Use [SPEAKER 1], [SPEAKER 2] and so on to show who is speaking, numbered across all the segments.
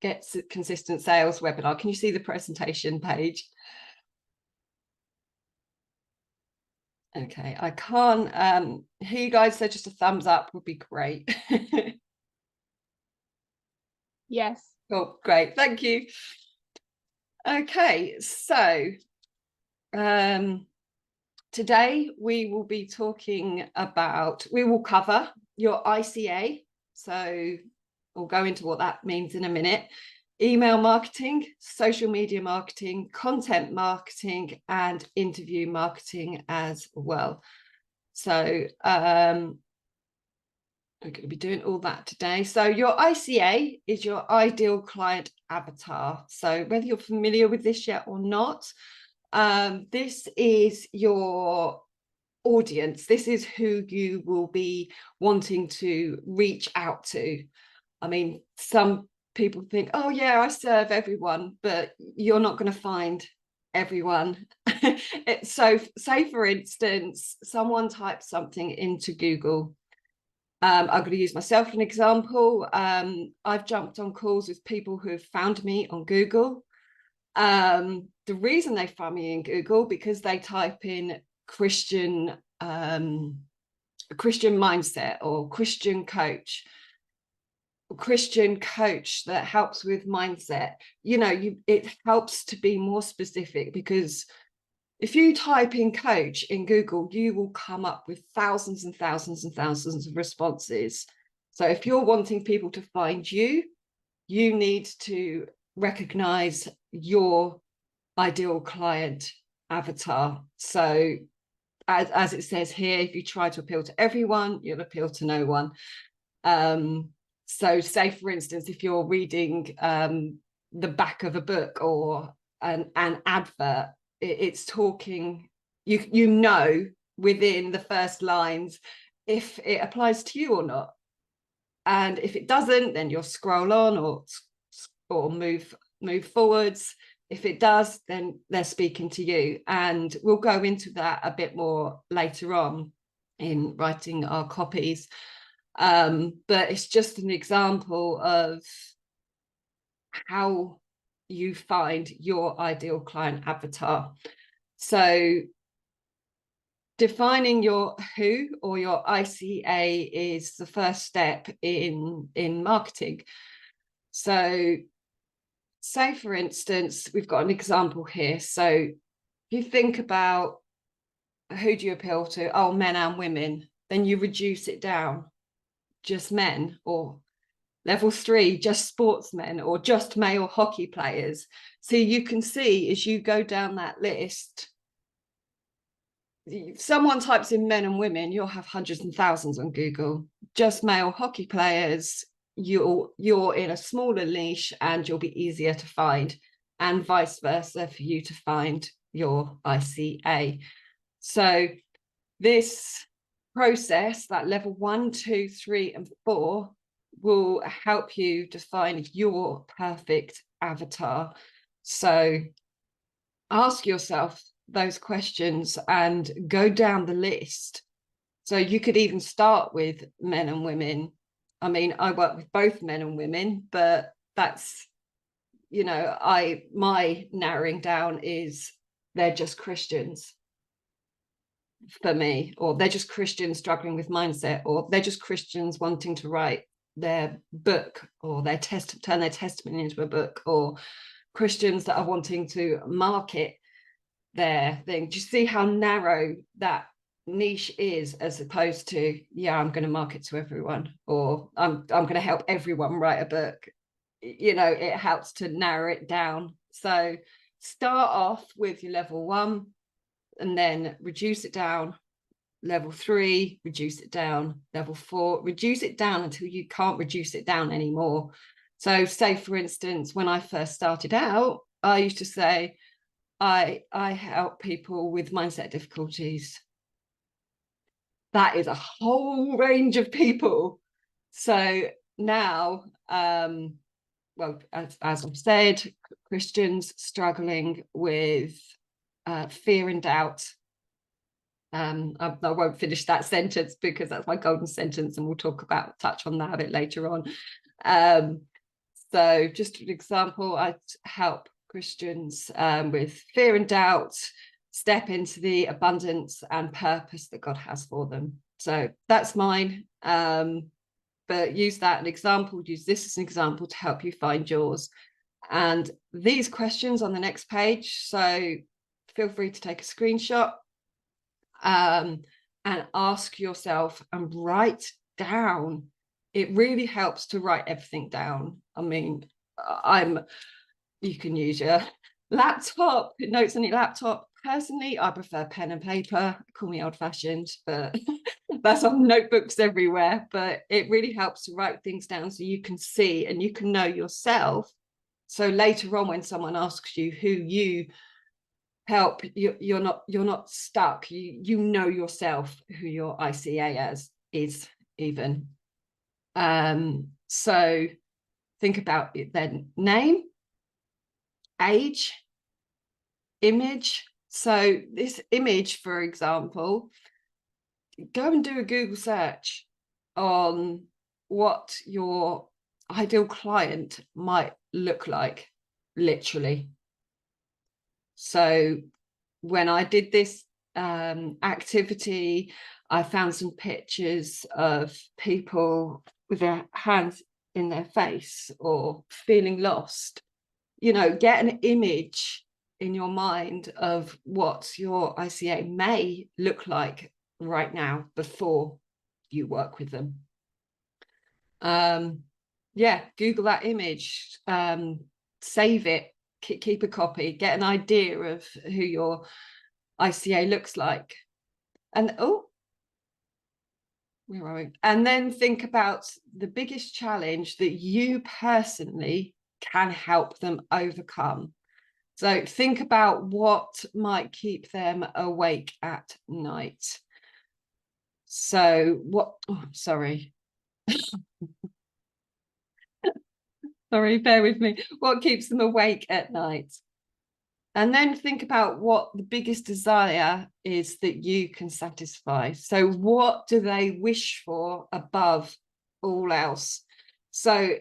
[SPEAKER 1] Consistent Sales webinar. Can you see the presentation page? Okay, I can't hear you guys, so just a thumbs up would be great.
[SPEAKER 2] Yes.
[SPEAKER 1] Cool, great, thank you. Okay, so today we will be talking about, we will cover your ICA, so we'll go into what that means in a minute. Email marketing, social media marketing, content marketing, and interview marketing as well. So we're going to be doing all that today. So your ICA is your ideal client avatar. So whether you're familiar with this yet or not, this is your audience. This is who you will be wanting to reach out to. I mean, some people think, oh yeah, I serve everyone, but you're not going to find everyone. So say, for instance, someone types something into Google. I'm going to use myself as an example. I've jumped on calls with people who have found me on Google. The reason they find me in Google, because they type in Christian mindset or Christian coach that helps with mindset. It helps to be more specific, because if you type in coach in Google, you will come up with thousands and thousands and thousands of responses. So if you're wanting people to find you, you need to recognize your ideal client avatar. So as it says here, if you try to appeal to everyone, you'll appeal to no one. So say, for instance, if you're reading the back of a book or an advert, it's talking, you know within the first lines if it applies to you or not. And if it doesn't, then you'll scroll on or move forwards. If it does, then they're speaking to you. And we'll go into that a bit more later on in writing our copies. But it's just an example of how you find your ideal client avatar. So defining your who or your ICA is the first step in marketing. So say, for instance, we've got an example here. So you think about, who do you appeal to? Oh, men and women. Then you reduce it down, just men, or level 3, just sportsmen, or just male hockey players. So you can see as you go down that list, if someone types in men and women, you'll have hundreds and thousands on Google. Just male hockey players, you're in a smaller niche and you'll be easier to find, and vice versa for you to find your ICA. So this process, that level 1, 2, 3, and 4, will help you define your perfect avatar. So ask yourself those questions and go down the list. So you could even start with men and women. I mean, I work with both men and women, but that's, my narrowing down is they're just Christians for me, or they're just Christians struggling with mindset, or they're just Christians wanting to write their book, or turn their testimony into a book, or Christians that are wanting to market their thing. Do you see how narrow that niche is, as opposed to, yeah, I'm going to market to everyone, or I'm going to help everyone write a book? It helps to narrow it down. So start off with your level 1 and then reduce it down. Level 3, reduce it down. Level 4, reduce it down until you can't reduce it down anymore. So say, for instance, when I first started out, I used to say, I help people with mindset difficulties. That is a whole range of people. So now, well, as I've said, Christians struggling with fear and doubt. I won't finish that sentence because that's my golden sentence, and we'll touch on that a bit later on. So just an example, I help Christians with fear and doubt step into the abundance and purpose that God has for them. So that's mine. But use that an example, use this as an example to help you find yours. And these questions on the next page, so feel free to take a screenshot and ask yourself and write down. It really helps to write everything down. I mean, you can use your laptop, notes on your laptop. Personally, I prefer pen and paper. Call me old-fashioned, but that's on notebooks everywhere. But it really helps to write things down so you can see and you can know yourself. So later on, when someone asks you who you help, you're not stuck. You know yourself who your ICA is even. So think about it then. Name, age, image. So this image, for example, go and do a Google search on what your ideal client might look like, literally. So when I did this activity, I found some pictures of people with their hands in their face or feeling lost. You know, get an image in your mind of what your ICA may look like right now before you work with them. Yeah, Google that image, save it, keep a copy, get an idea of who your ICA looks like. And where are we? And then think about the biggest challenge that you personally can help them overcome. So think about what might keep them awake at night. So sorry, bear with me. What keeps them awake at night? And then think about what the biggest desire is that you can satisfy. So what do they wish for above all else? So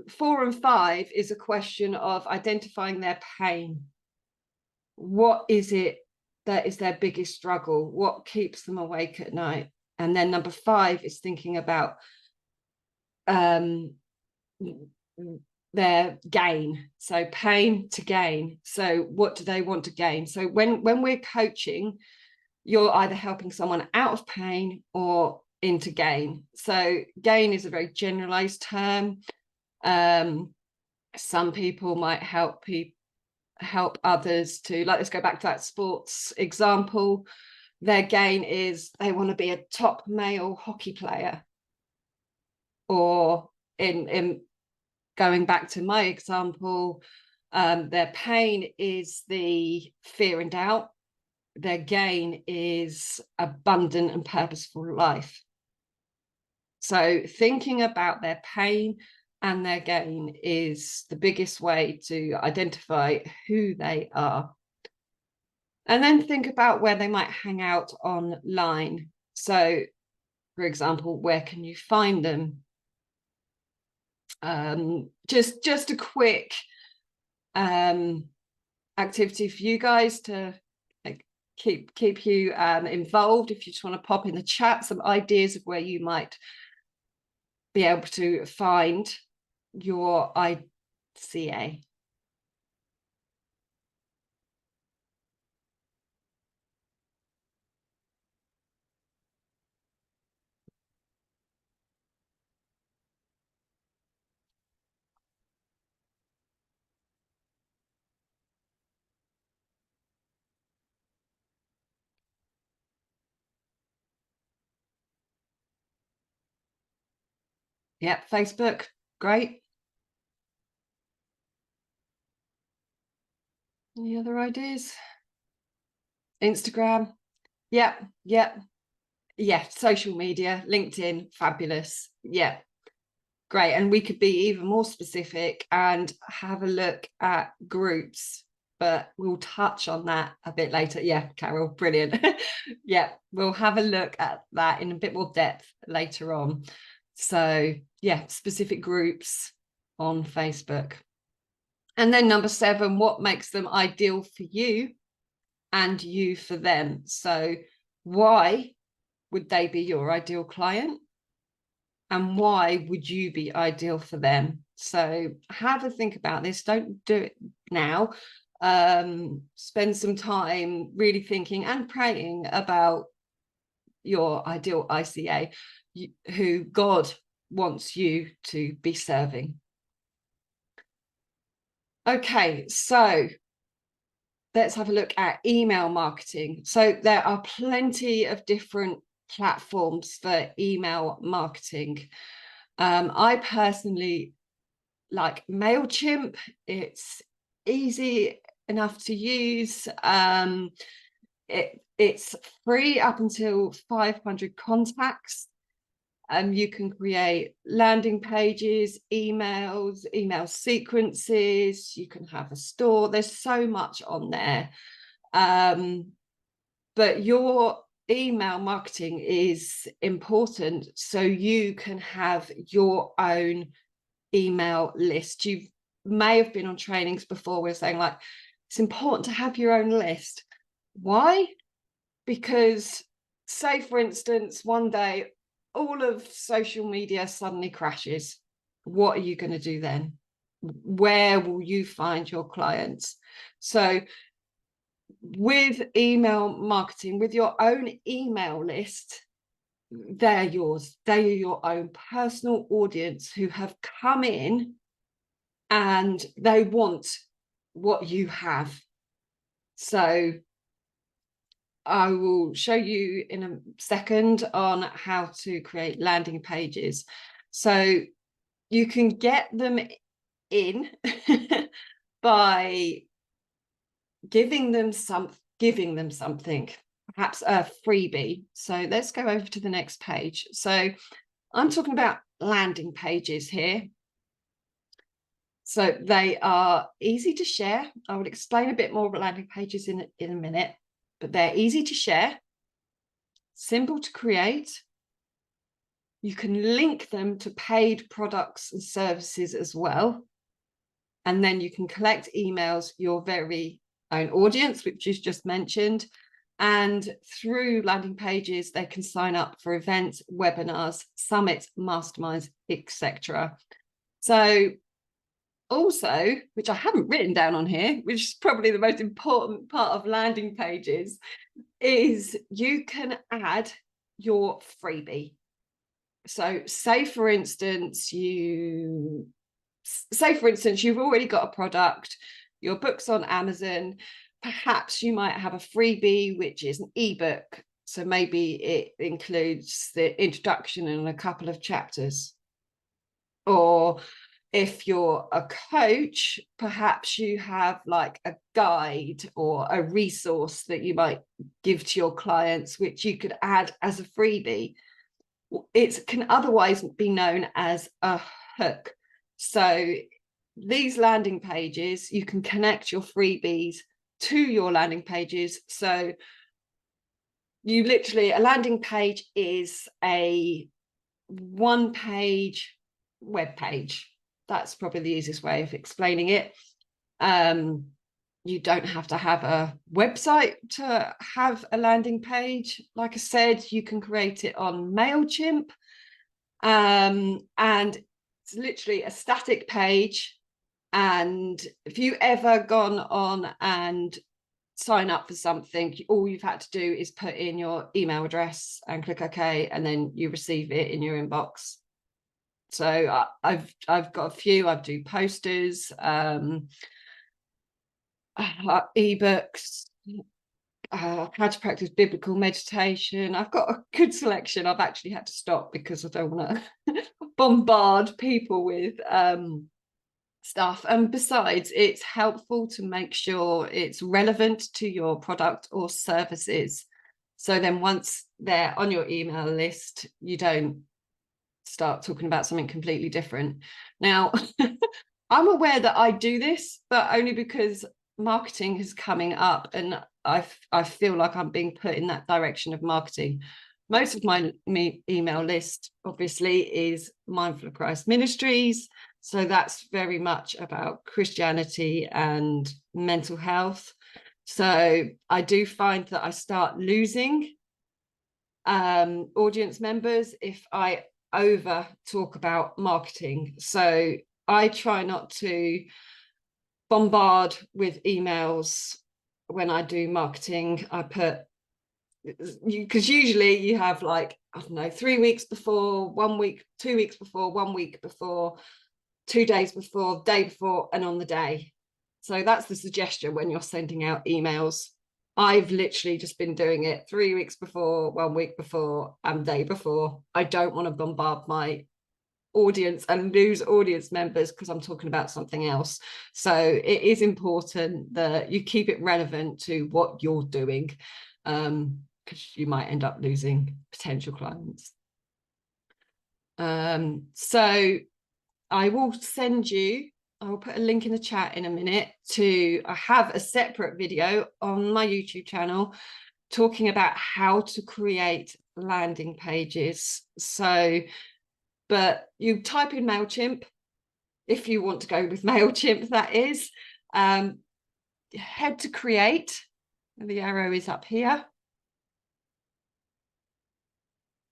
[SPEAKER 1] 4 and 5 is a question of identifying their pain. What is it that is their biggest struggle? What keeps them awake at night? And then number 5 is thinking about their gain. So pain to gain. So what do they want to gain? So when we're coaching, you're either helping someone out of pain or into gain. So gain is a very generalized term. Some people might help others to, like, let's go back to that sports example. Their gain is they want to be a top male hockey player, or in going back to my example, their pain is the fear and doubt. Their gain is abundant and purposeful life. So thinking about their pain and their gain is the biggest way to identify who they are. And then think about where they might hang out online. So, for example, where can you find them? Just a quick activity for you guys to keep you involved. If you just want to pop in the chat some ideas of where you might be able to find your ICA. Yep, Facebook, great. Any other ideas? Instagram, yep. Yeah, social media, LinkedIn, fabulous. Yeah, great. And we could be even more specific and have a look at groups, but we'll touch on that a bit later. Yeah, Carol, brilliant. Yeah, we'll have a look at that in a bit more depth later on. So yeah, specific groups. on Facebook. And then number 7, what makes them ideal for you and you for them? So why would they be your ideal client? And why would you be ideal for them? So have a think about this. Don't do it now. Spend some time really thinking and praying about your ideal ICA, who God wants you to be serving. Okay, so let's have a look at email marketing. So there are plenty of different platforms for email marketing. I personally like MailChimp. It's easy enough to use. It's free up until 500 contacts. You can create landing pages, emails, email sequences. You can have a store. There's so much on there. But your email marketing is important, so you can have your own email list. You may have been on trainings before. We're saying like, it's important to have your own list. Why? Because say, for instance, one day all of social media suddenly crashes. What are you going to do then? Where will you find your clients? So with email marketing, with your own email list, they're yours. They are your own personal audience who have come in and they want what you have. So I will show you in a second on how to create landing pages. So you can get them in by giving them something, perhaps a freebie. So let's go over to the next page. So I'm talking about landing pages here. So they are easy to share. I will explain a bit more about landing pages in a minute, but they're easy to share, simple to create. You can link them to paid products and services as well. And then you can collect emails, your very own audience, which is just mentioned. And through landing pages, they can sign up for events, webinars, summits, masterminds, etc. So also, which I haven't written down on here, which is probably the most important part of landing pages, is you can add your freebie. So say for instance, you've already got a product, your book's on Amazon, perhaps you might have a freebie, which is an ebook. So maybe it includes the introduction and a couple of chapters. Or if you're a coach, perhaps you have like a guide or a resource that you might give to your clients, which you could add as a freebie. It can otherwise be known as a hook. So these landing pages, you can connect your freebies to your landing pages. So you literally, a landing page is a one-page web page. That's probably the easiest way of explaining it. You don't have to have a website to have a landing page. Like I said, you can create it on MailChimp, and it's literally a static page. And if you ever gone on and sign up for something, all you've had to do is put in your email address and click OK, and then you receive it in your inbox. So I've got a few. I do posters, ebooks, how to practice biblical meditation. I've got a good selection. I've actually had to stop because I don't want to bombard people with stuff. And besides, it's helpful to make sure it's relevant to your product or services. So then once they're on your email list, you don't start talking about something completely different. Now, I'm aware that I do this, but only because marketing is coming up and I feel like I'm being put in that direction of marketing. most of my email list obviously is Mindful of Christ Ministries. So that's very much about Christianity and mental health. So I do find that I start losing audience members if I over talk about marketing. So I try not to bombard with emails when I do marketing. I put, because usually you have like, I don't know, 3 weeks before, 1 week, 2 weeks before, 1 week before, 2 days before, day before, and on the day. So that's the suggestion when you're sending out emails. I've literally just been doing it 3 weeks before, 1 week before, and day before. I don't want to bombard my audience and lose audience members because I'm talking about something else. So it is important that you keep it relevant to what you're doing, because you might end up losing potential clients. So I will send you, I will put a link in the chat in a minute to, I have a separate video on my YouTube channel talking about how to create landing pages. So, but you type in MailChimp, if you want to go with MailChimp, that is, head to create, and the arrow is up here.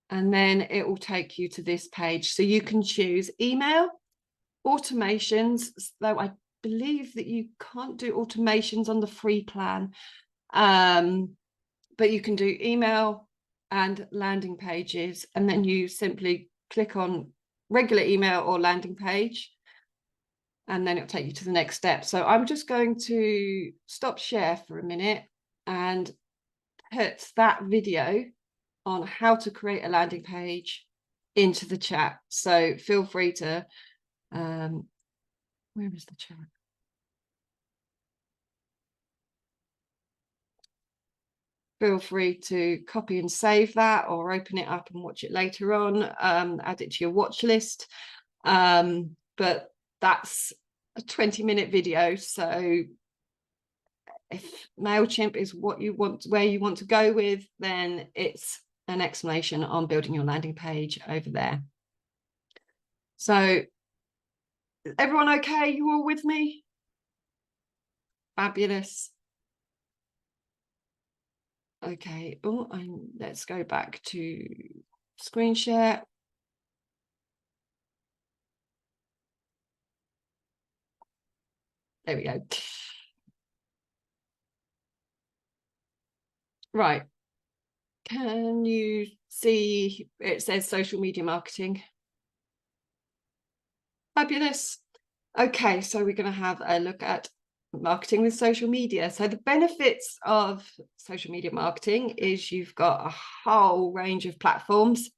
[SPEAKER 1] And then it will take you to this page. So you can choose email, automations, though I believe that you can't do automations on the free plan. But you can do email and landing pages, and then you simply click on regular email or landing page, and then it'll take you to the next step. So I'm just going to stop share for a minute and put that video on how to create a landing page into the chat. So feel free to, where is the chat? Feel free to copy and save that, or open it up and watch it later on, add it to your watch list. But that's a 20-minute video. So if MailChimp is what you want, where you want to go with, then it's an explanation on building your landing page over there. So everyone okay? You all with me? Fabulous. Okay. Oh, let's go back to screen share. There we go. Right. Can you see it says social media marketing? Fabulous. Okay, so we're going to have a look at marketing with social media. So the benefits of social media marketing is you've got a whole range of platforms,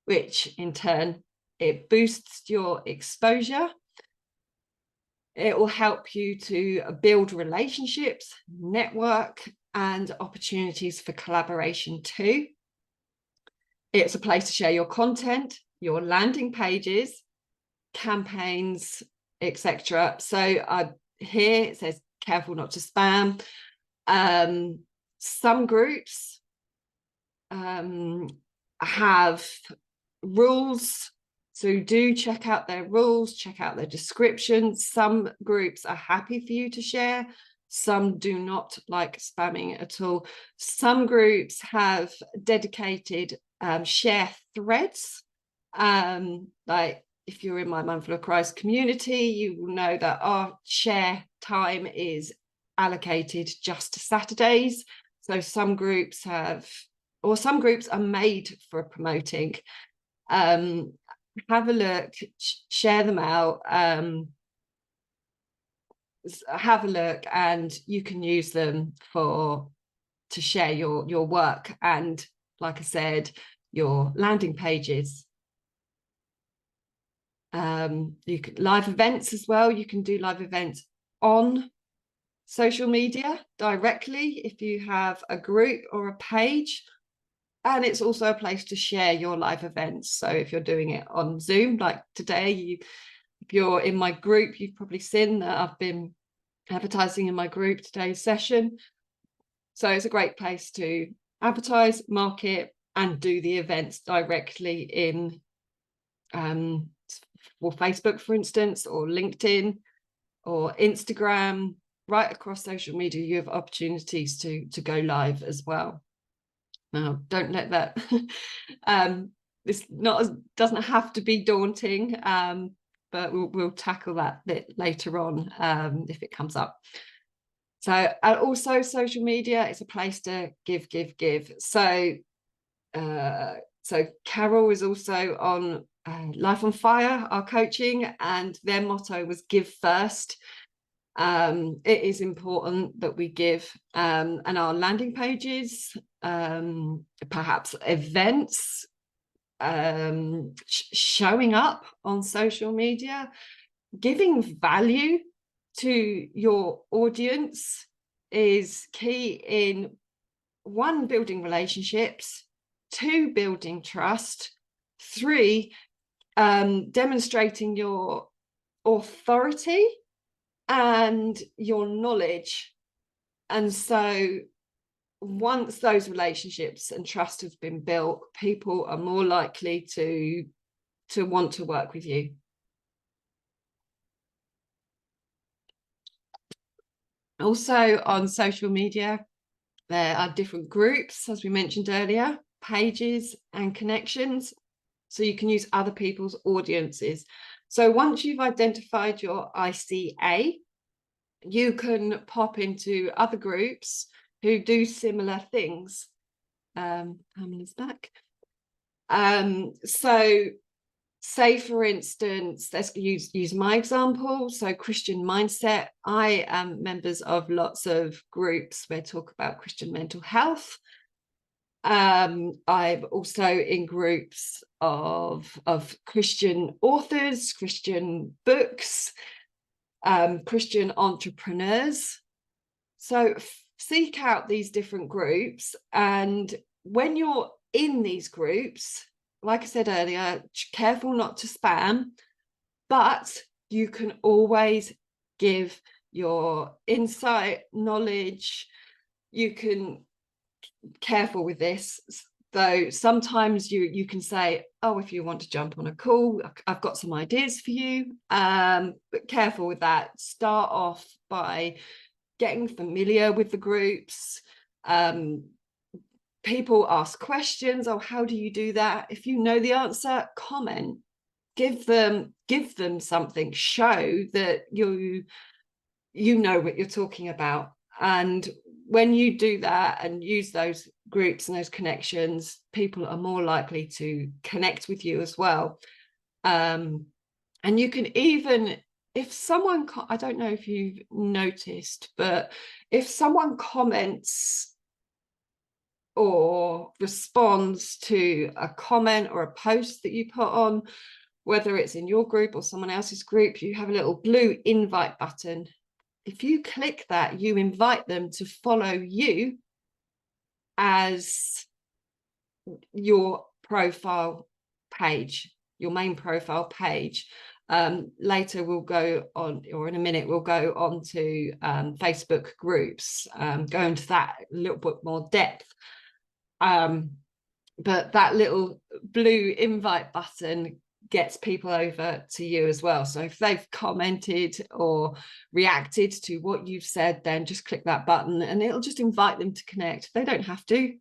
[SPEAKER 1] which in turn, it boosts your exposure. It will help you to build relationships, network, and opportunities for collaboration too. It's a place to share your content, your landing pages, campaigns, etc. So here it says careful not to spam. Some groups have rules, so do check out their rules, check out their descriptions. Some groups are happy for you to share, some do not like spamming at all. Some groups have dedicated share threads, like if you're in my Mindful of Christ community, you will know that our share time is allocated just to Saturdays. So some groups have, or some groups are made for promoting. Have a look, share them out, have a look, and you can use them to share your work, and like I said, your landing pages. You could live events as well. You can do live events on social media directly if you have a group or a page, and it's also a place to share your live events. So if you're doing it on Zoom like today, if you're in my group, you've probably seen that I've been advertising in my group today's session. So it's a great place to advertise, market, and do the events directly in Facebook, for instance, or LinkedIn or Instagram. Right across social media, you have opportunities to go live as well. Now, don't let that this doesn't have to be daunting, but we'll tackle that bit later on if it comes up. So also social media is a place to give. So Carol is also on Life on Fire, our coaching, and their motto was give first. It is important that we give, and our landing pages, perhaps events, showing up on social media, giving value to your audience is key in 1, building relationships, 2, building trust, 3, demonstrating your authority and your knowledge. And so once those relationships and trust have been built, people are more likely to want to work with you. Also on social media, there are different groups, as we mentioned earlier, pages and connections. So you can use other people's audiences. So once you've identified your ICA, you can pop into other groups who do similar things. Pamela's back. So say, for instance, let's use my example. So Christian Mindset. I am members of lots of groups where talk about Christian mental health. I'm also in groups of Christian authors, Christian books, Christian entrepreneurs. So seek out these different groups, and when you're in these groups, like I said earlier, careful not to spam, but you can always give your insight, knowledge. You can, careful with this, though sometimes you can say, oh, if you want to jump on a call, I've got some ideas for you, but careful with that. Start off by getting familiar with the groups. People ask questions, oh, how do you do that? If you know the answer, comment, give them something, show that you know what you're talking about. And when you do that and use those groups and those connections, people are more likely to connect with you as well. And you can even, if someone, I don't know if you've noticed, but if someone comments or responds to a comment or a post that you put on, whether it's in your group or someone else's group, you have a little blue invite button. If you click that, you invite them to follow you as your profile page, your main profile page. Later we'll go on, or in a minute we'll go on to Facebook groups, go into that a little bit more depth. But that little blue invite button gets people over to you as well. So if they've commented or reacted to what you've said, then just click that button and it'll just invite them to connect. They don't have to,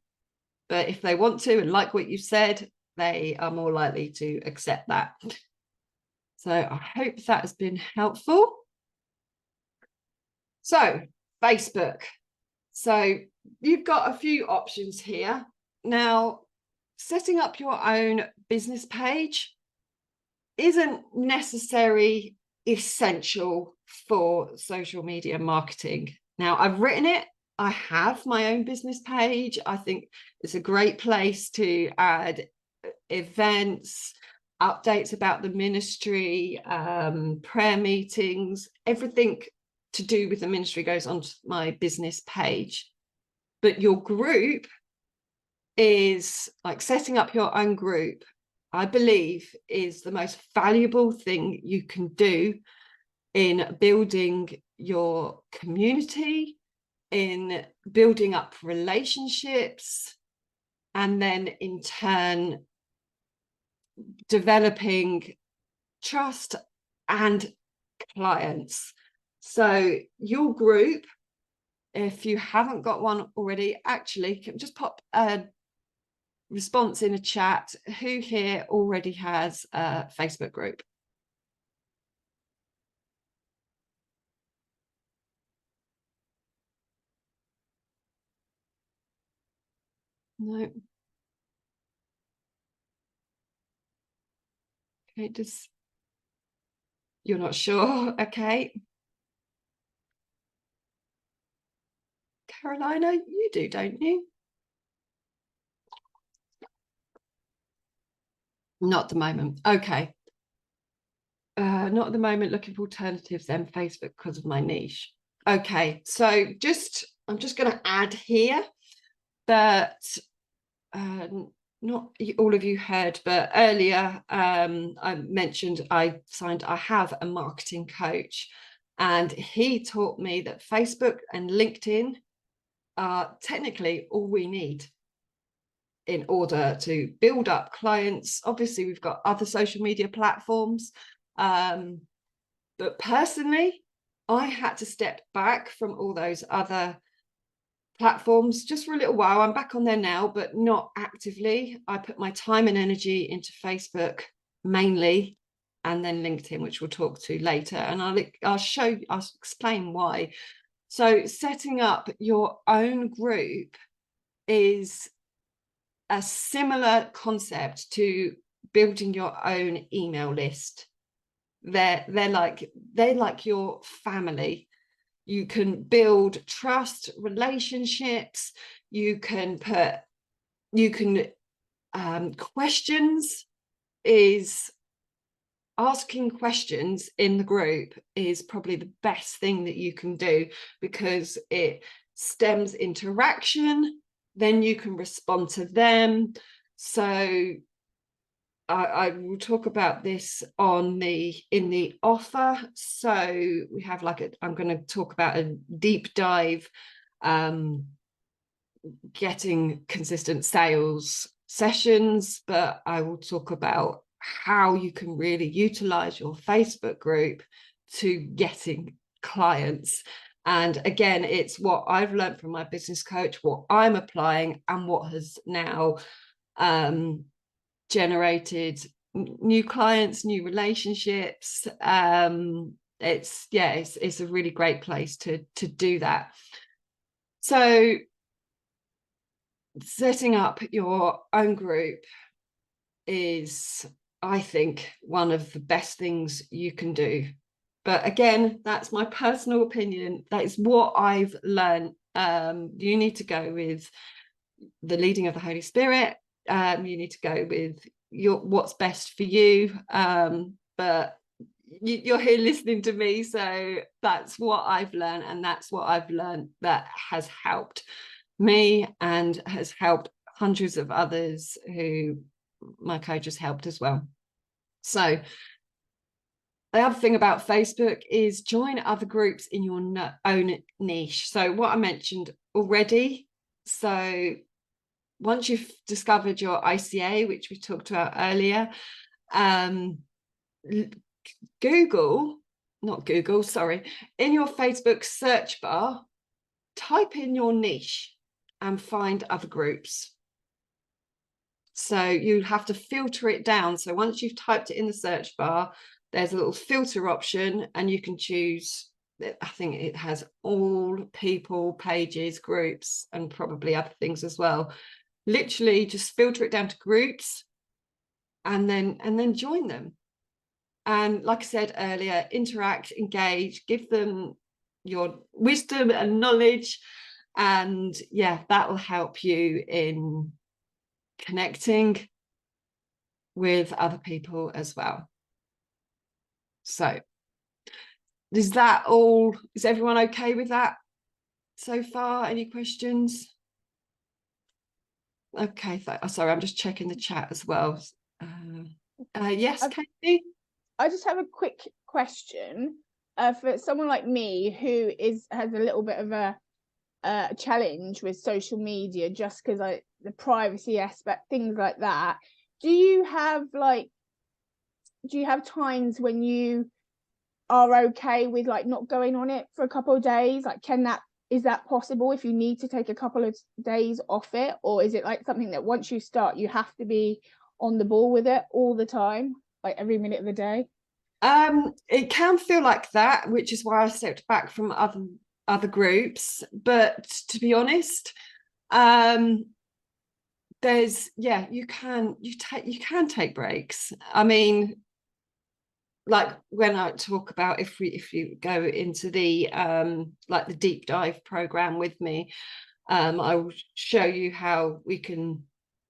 [SPEAKER 1] but if they want to and like what you said, they are more likely to accept that. So I hope that has been helpful. So Facebook. So you've got a few options here. Now, setting up your own business page isn't necessarily essential for social media marketing. Now, I've written it. I have my own business page. I think it's a great place to add events, updates about the ministry, prayer meetings, everything to do with the ministry goes onto my business page. But your group is like setting up your own group, I believe, is the most valuable thing you can do in building your community, in building up relationships, and then in turn developing trust and clients. So your group, if you haven't got one already, actually can just pop a response in a chat. Who here already has a Facebook group? No. Okay, just, you're not sure. Okay. Carolina, you do, don't you? Not at the moment. Okay. Not at the moment, looking for alternatives then Facebook because of my niche. Okay, so I'm just going to add here that not all of you heard, but earlier I mentioned I have a marketing coach, and he taught me that Facebook and LinkedIn are technically all we need in order to build up clients. Obviously, we've got other social media platforms, but personally, I had to step back from all those other platforms just for a little while. I'm back on there now, but not actively. I put my time and energy into Facebook mainly, and then LinkedIn, which we'll talk to later. And I'll explain why. So setting up your own group is a similar concept to building your own email list. They're like your family. You can build trust, relationships. Questions is asking questions in the group is probably the best thing that you can do, because it stems interaction. Then you can respond to them. So I will talk about this in the offer. So we have I'm going to talk about a deep dive, getting consistent sales sessions, but I will talk about how you can really utilize your Facebook group to getting clients. And again, it's what I've learned from my business coach, what I'm applying, and what has now generated new clients, new relationships. It's a really great place to do that. So setting up your own group is, I think, one of the best things you can do. But again, that's my personal opinion. That is what I've learned. You need to go with the leading of the Holy Spirit. You need to go with what's best for you. But you're here listening to me, so that's what I've learned, and that's what I've learned that has helped me and has helped hundreds of others who my coach has helped as well. So the other thing about Facebook is join other groups in your own niche. So what I mentioned already, so once you've discovered your ICA, which we talked about earlier, in your Facebook search bar, type in your niche and find other groups. So you have to filter it down. So once you've typed it in the search bar, there's a little filter option, and you can choose, I think it has all people, pages, groups, and probably other things as well. Literally just filter it down to groups and then join them. And like I said earlier, interact, engage, give them your wisdom and knowledge. And yeah, that will help you in connecting with other people as well. So is that all? Is everyone okay with that so far? Any questions? Okay, sorry, I'm just checking the chat as well. Yes, Katie?
[SPEAKER 2] I just have a quick question for someone like me who has a little bit of a challenge with social media, just because the privacy aspect, things like that. Do you have times when you are okay with like not going on it for a couple of days? Like, is that possible if you need to take a couple of days off it, or is it like something that once you start, you have to be on the ball with it all the time, like every minute of the day?
[SPEAKER 1] It can feel like that, which is why I stepped back from other groups. But to be honest, you can take breaks. I mean, like when I talk about if you go into the like the deep dive program with me, I will show you how we can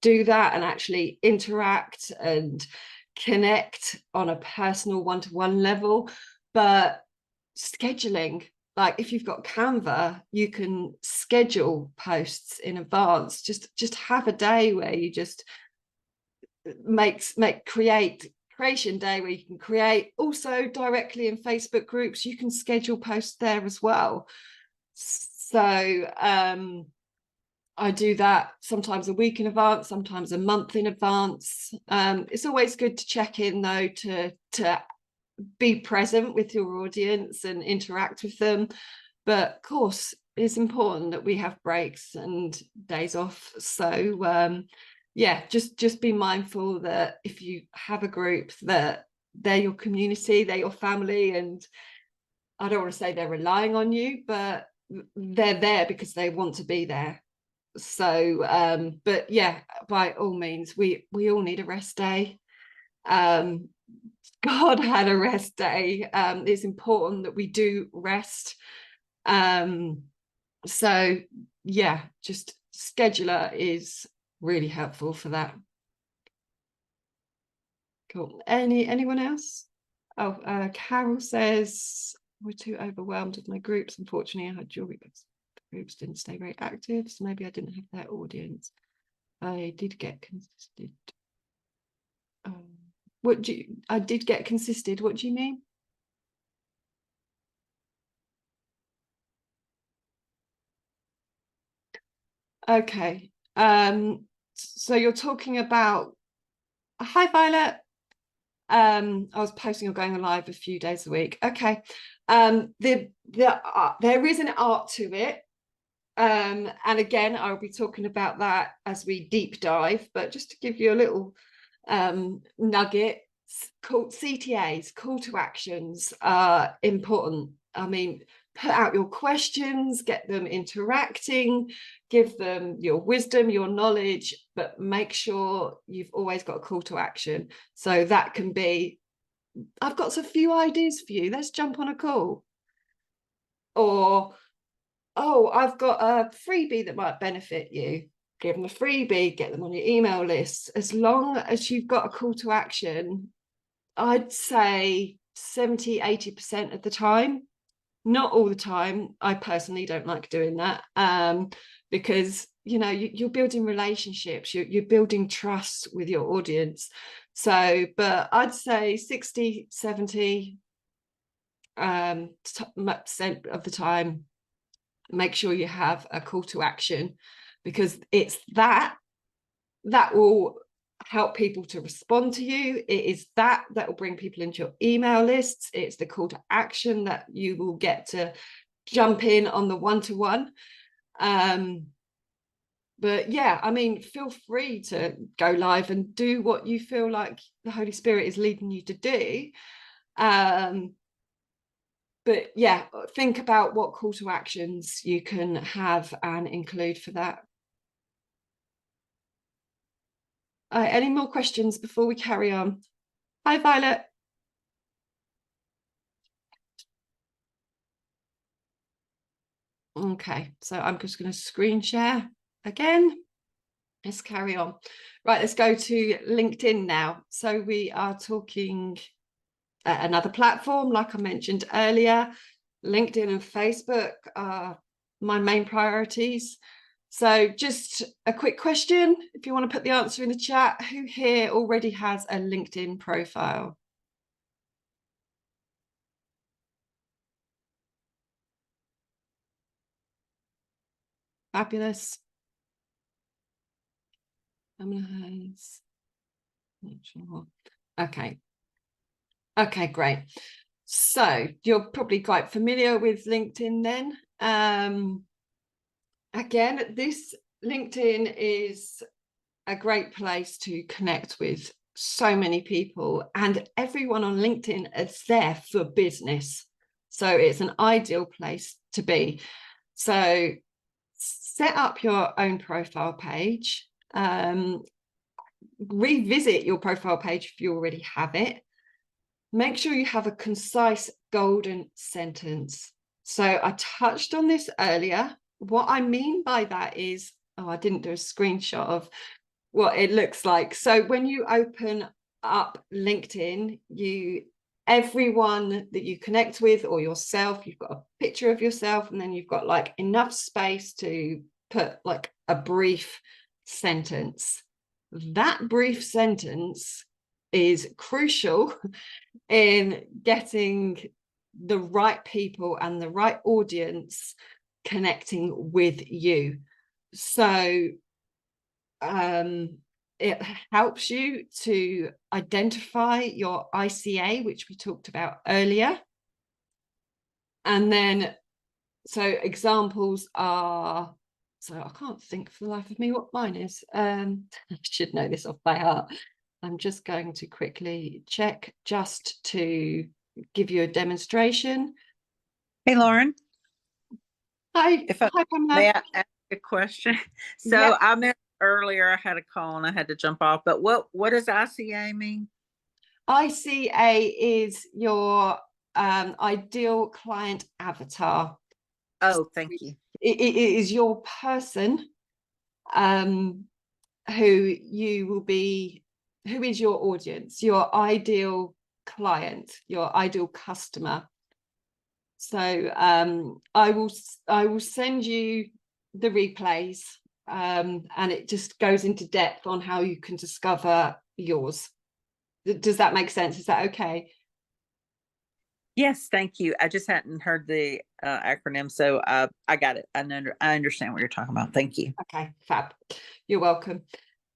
[SPEAKER 1] do that and actually interact and connect on a personal one-to-one level. But scheduling, like if you've got Canva, you can schedule posts in advance. Just have a day where you just creation day where you can create. Also directly in Facebook groups, you can schedule posts there as well. So I do that sometimes a week in advance, sometimes a month in advance. It's always good to check in though, to be present with your audience and interact with them. But of course, it's important that we have breaks and days off. So yeah, just be mindful that if you have a group, that they're your community, they're your family, and I don't want to say they're relying on you, but they're there because they want to be there. So but yeah, by all means, we all need a rest day. God had a rest day. It's important that we do rest. So yeah, just scheduler is really helpful for that. Cool. Anyone else? Oh, Carol says we're too overwhelmed with my groups. Unfortunately, I had jewelry books. The groups didn't stay very active, so maybe I didn't have their audience. I did get consistent. I did get consistent. What do you mean? Okay. So you're talking about, hi Violet. I was posting or going live a few days a week. Okay. There is an art to it. And again, I'll be talking about that as we deep dive, but just to give you a little nugget, called CTAs, call to actions, are important. I mean, put out your questions, get them interacting, give them your wisdom, your knowledge, but make sure you've always got a call to action. So that can be, I've got a few ideas for you, let's jump on a call. Or, oh, I've got a freebie that might benefit you. Give them a freebie, get them on your email list. As long as you've got a call to action, I'd say 70-80% of the time. Not all the time. I personally don't like doing that, because you're building relationships, you're building trust with your audience. So, but I'd say 60-70% of the time, make sure you have a call to action, because it's that will help people to respond to you. It is that will bring people into your email lists. It's the call to action that you will get to jump in on the one-to-one. But yeah, I mean, feel free to go live and do what you feel like the Holy Spirit is leading you to do. But yeah, think about what call to actions you can have and include for that. Any more questions before we carry on? Hi, Violet. Okay, so I'm just going to screen share again. Let's carry on. Right, let's go to LinkedIn now. So we are talking another platform, like I mentioned earlier. LinkedIn and Facebook are my main priorities. So just a quick question, if you want to put the answer in the chat, who here already has a LinkedIn profile? Fabulous. Pamela has. Okay. Okay, great. So you're probably quite familiar with LinkedIn then. Again, this LinkedIn is a great place to connect with so many people, and everyone on LinkedIn is there for business. So it's an ideal place to be. So set up your own profile page. Revisit your profile page if you already have it. Make sure you have a concise golden sentence. So I touched on this earlier. What I mean by that is, I didn't do a screenshot of what it looks like. So when you open up LinkedIn, everyone that you connect with or yourself, you've got a picture of yourself, and then you've got like enough space to put like a brief sentence. That brief sentence is crucial in getting the right people and the right audience connecting with you. So it helps you to identify your ICA, which we talked about earlier. And then, so examples are, so I can't think for the life of me what mine is. I should know this off by heart. I'm just going to quickly check just to give you a demonstration.
[SPEAKER 3] Hey, Lauren.
[SPEAKER 1] Hi,
[SPEAKER 3] Hi,
[SPEAKER 1] Pamela.
[SPEAKER 3] May I ask a question? So
[SPEAKER 1] Yep.
[SPEAKER 3] I meant earlier I had a call and I had to jump off, but what does ICA mean?
[SPEAKER 1] ICA is your ideal client avatar.
[SPEAKER 3] Oh, thank you.
[SPEAKER 1] It is your person who is your audience, your ideal client, your ideal customer. So I will send you the replays, and it just goes into depth on how you can discover yours. Does that make sense? Is that okay?
[SPEAKER 3] Yes, thank you. I just hadn't heard the acronym, so I got it. I understand what you're talking about. Thank you.
[SPEAKER 1] Okay, fab. You're welcome.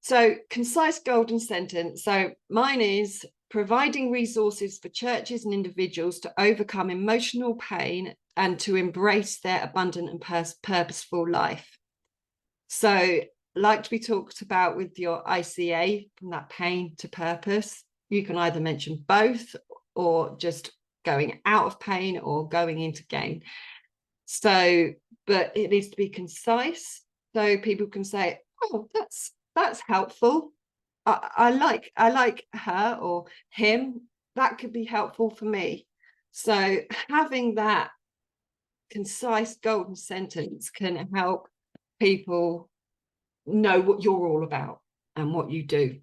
[SPEAKER 1] So concise golden sentence. So mine is providing resources for churches and individuals to overcome emotional pain and to embrace their abundant and purposeful life. So like we talked about with your ICA, from that pain to purpose, you can either mention both or just going out of pain or going into gain. So, but it needs to be concise so people can say, oh, that's helpful. I like her or him. That could be helpful for me. So having that concise golden sentence can help people know what you're all about and what you do.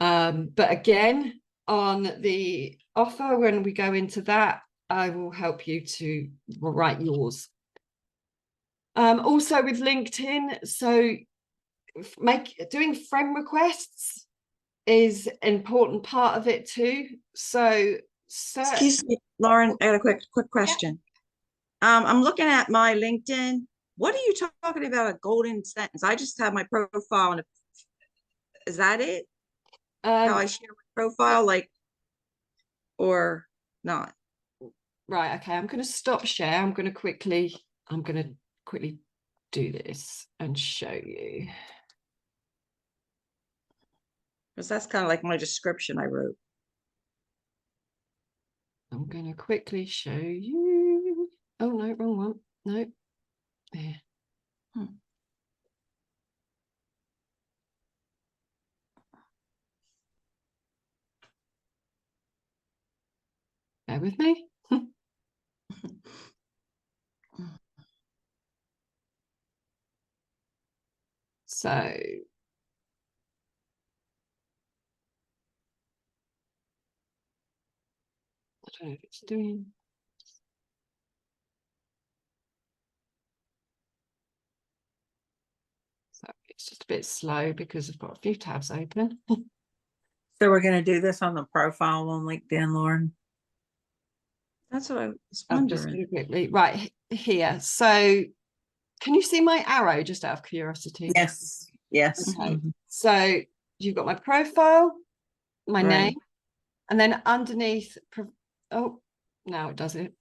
[SPEAKER 1] But again, on the offer, when we go into that, I will help you to write yours. Also with LinkedIn, so doing friend requests is an important part of it too. So
[SPEAKER 4] excuse me, Lauren, I got a quick question. Yeah. I'm looking at my LinkedIn. What are you talking about, a golden sentence? I just have my profile, and is that it? How I share my profile, like, or not?
[SPEAKER 1] Right, okay, I'm going to stop share. I'm going to quickly do this and show you.
[SPEAKER 4] Because that's kind of like my description I wrote.
[SPEAKER 1] I'm going to quickly show you. Oh, no, wrong one. No. There. Bear with me. So I don't know if it's doing. So it's just a bit slow because I've got a few tabs open.
[SPEAKER 3] So we're going to do this on the profile on LinkedIn, Lauren?
[SPEAKER 4] That's what I was
[SPEAKER 1] I'm just
[SPEAKER 4] wondering.
[SPEAKER 1] quickly right here. So can you see my arrow, just out of curiosity?
[SPEAKER 3] Yes. Yes.
[SPEAKER 1] Okay.
[SPEAKER 3] Mhm.
[SPEAKER 1] So you've got my profile, my
[SPEAKER 4] Right.
[SPEAKER 1] name, and then underneath, oh, now it does it.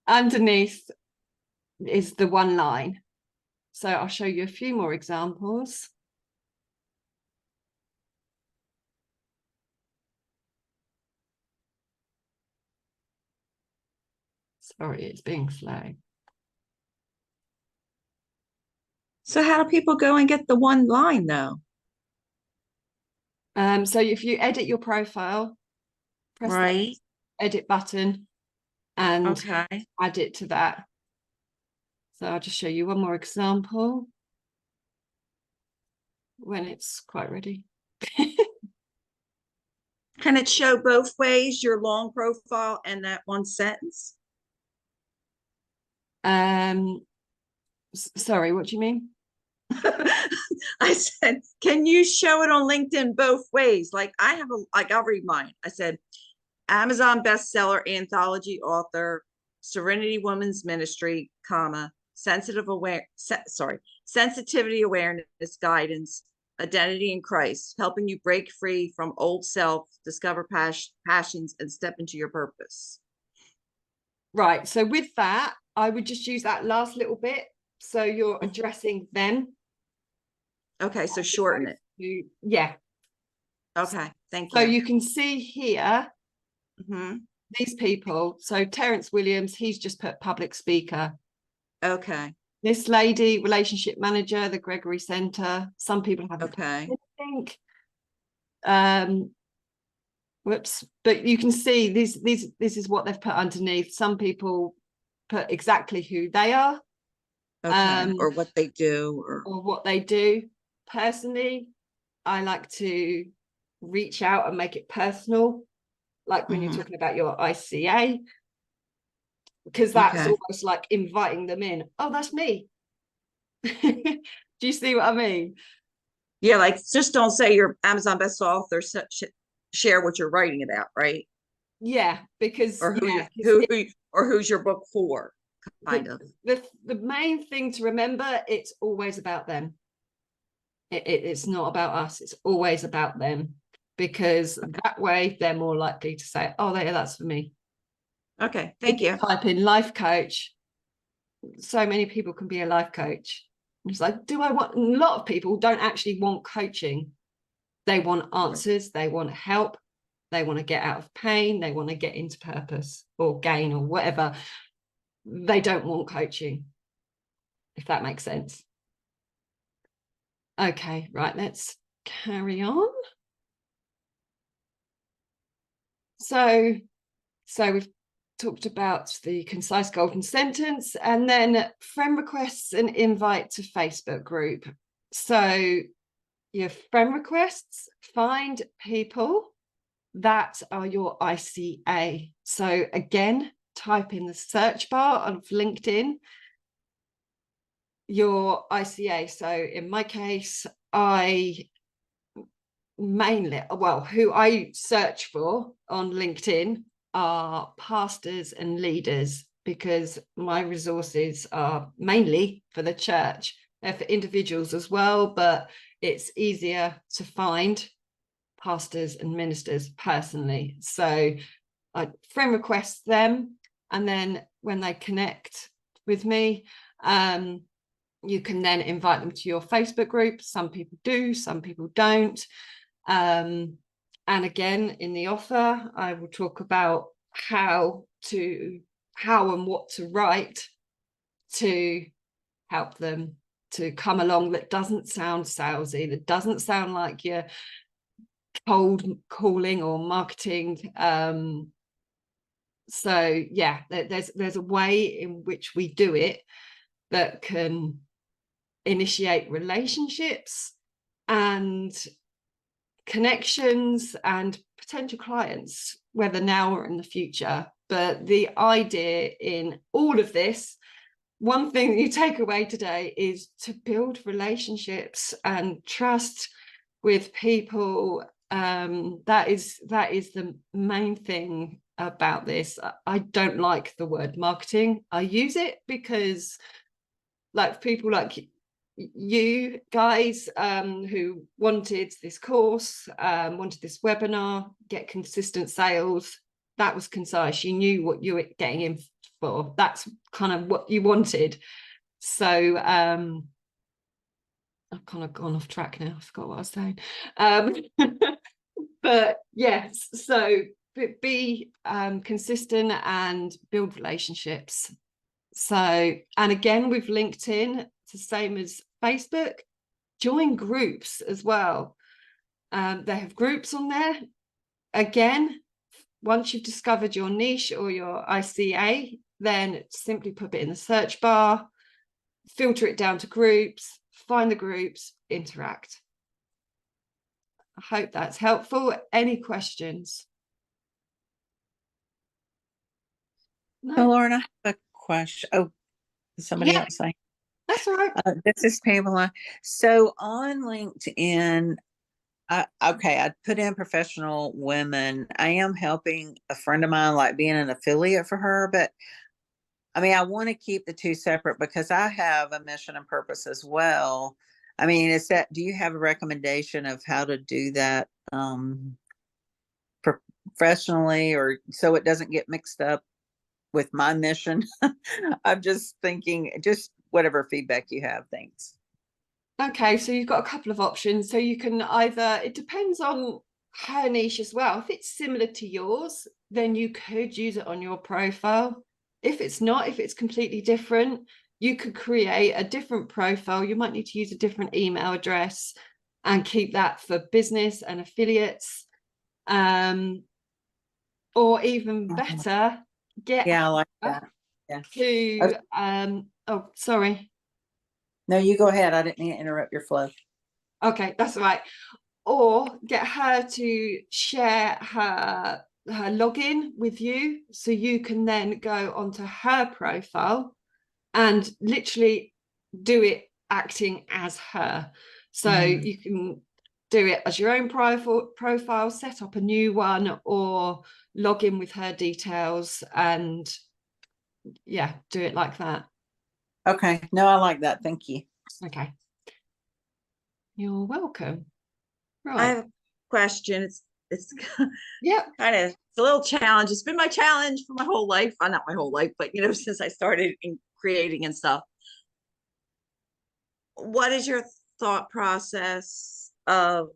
[SPEAKER 1] Underneath is the one line. So I'll show you a few more examples. Sorry, it's being slow.
[SPEAKER 4] So how do people go and get the one line though?
[SPEAKER 1] So if you edit your profile, press the
[SPEAKER 4] Right.
[SPEAKER 1] edit button and
[SPEAKER 4] Okay.
[SPEAKER 1] add it to that. So I'll just show you one more example when it's quite ready.
[SPEAKER 4] Can it show both ways, your long profile and that one sentence?
[SPEAKER 1] Sorry, what do you mean?
[SPEAKER 4] I said, can you show it on LinkedIn both ways? Like I'll read mine. I said, Amazon bestseller, anthology author, Serenity Women's Ministry, comma, sensitivity awareness guidance, identity in Christ, helping you break free from old self, discover passions, and step into your purpose.
[SPEAKER 1] Right. So with that, I would just use that last little bit. So you're addressing them.
[SPEAKER 4] Okay, so shorten it.
[SPEAKER 1] Yeah.
[SPEAKER 4] Okay, thank
[SPEAKER 1] So
[SPEAKER 4] you.
[SPEAKER 1] you can see here
[SPEAKER 4] Mhm.
[SPEAKER 1] these people. So Terence Williams, he's just put public speaker.
[SPEAKER 4] Okay,
[SPEAKER 1] This lady, relationship manager, the Gregory Center. Some people haven't put
[SPEAKER 4] okay,
[SPEAKER 1] anything. Whoops. But you can see this is what they've put underneath. Some people put exactly who they are.
[SPEAKER 4] okay. Or what they do,
[SPEAKER 1] Or what they do. Personally, I like to reach out and make it personal, like when you're
[SPEAKER 4] Mhm.
[SPEAKER 1] talking about your ICA, because that's
[SPEAKER 4] Okay.
[SPEAKER 1] almost like inviting them in. Oh, that's me. Do you see what I mean?
[SPEAKER 4] Yeah, like just don't say you're Amazon best author. Share what you're writing about, right?
[SPEAKER 1] Yeah, because
[SPEAKER 4] Or who
[SPEAKER 1] yeah,
[SPEAKER 4] or who's your book for, kind of.
[SPEAKER 1] the main thing to remember, it's always about them. It's not about us, it's always about them, because that way they're more likely to say, oh, that's for me.
[SPEAKER 4] Okay, thank you.
[SPEAKER 1] Type in life coach, so many people can be a life coach. It's like, do I want? A lot of people don't actually want coaching. They want answers, they want help, they want to get out of pain, they want to get into purpose or gain or whatever. They don't want coaching, if that makes sense. Okay, right, let's carry on. So we've talked about the concise golden sentence, and then friend requests and invite to Facebook group. So your friend requests, find people that are your ICA. So again, type in the search bar of LinkedIn your ICA. So in my case, I mainly, well, who I search for on LinkedIn are pastors and leaders, because my resources are mainly for the church. They're for individuals as well, but it's easier to find pastors and ministers personally. So I friend request them, and then when they connect with me, you can then invite them to your Facebook group. Some people do, some people don't. And again, in the offer, I will talk about how and what to write to help them to come along, that doesn't sound salesy, that doesn't sound like you're cold calling or marketing. So yeah, there's a way in which we do it that can initiate relationships and connections and potential clients, whether now or in the future. But the idea in all of this, one thing you take away today, is to build relationships and trust with people. That is the main thing about this. I don't like the word marketing. I use it because, like, people like you guys who wanted this course, wanted this webinar, get consistent sales. That was concise. You knew what you were getting in for. That's kind of what you wanted. So I've kind of gone off track now. I forgot what I was saying. But yes, so be consistent and build relationships. So, and again, with LinkedIn, it's the same as Facebook. Join groups as well. They have groups on there. Again, once you've discovered your niche or your ICA, then simply put it in the search bar, filter it down to groups, find the groups, interact. I hope that's helpful. Any questions?
[SPEAKER 3] So,
[SPEAKER 1] No,
[SPEAKER 3] Lauren, I have a question. Oh, somebody
[SPEAKER 1] Yeah.
[SPEAKER 3] else saying.
[SPEAKER 1] that's all right.
[SPEAKER 3] This is Pamela. So on LinkedIn, okay, I put in professional women. I am helping a friend of mine, like being an affiliate for her, but I mean, I want to keep the two separate because I have a mission and purpose as well. I mean, do you have a recommendation of how to do that professionally, or so it doesn't get mixed up with my mission? I'm just thinking, just whatever feedback you have. Thanks.
[SPEAKER 1] Okay, so you've got a couple of options. So you can either, it depends on her niche as well. If it's similar to yours, then you could use it on your profile. If it's not, if it's completely different, you could create a different profile. You might need to use a different email address and keep that for business and affiliates. Or even better, get
[SPEAKER 3] Yeah, I like
[SPEAKER 1] her
[SPEAKER 3] that. Yeah.
[SPEAKER 1] to oh, sorry.
[SPEAKER 3] No, you go ahead. I didn't mean to interrupt your flow.
[SPEAKER 1] Okay, that's all right. Or get her to share her login with you, so you can then go onto her profile and literally do it acting as her. So you can do it as your own profile, set up a new one, or log in with her details and yeah, do it like that.
[SPEAKER 3] Okay. No, I like that. Thank you.
[SPEAKER 1] Okay. You're welcome.
[SPEAKER 4] I
[SPEAKER 1] Right.
[SPEAKER 4] have a question. It's
[SPEAKER 1] Yep.
[SPEAKER 4] kind of, it's a little challenge. It's been my challenge for my whole life. Not my whole life, but since I started in creating and stuff. What is your thought process of,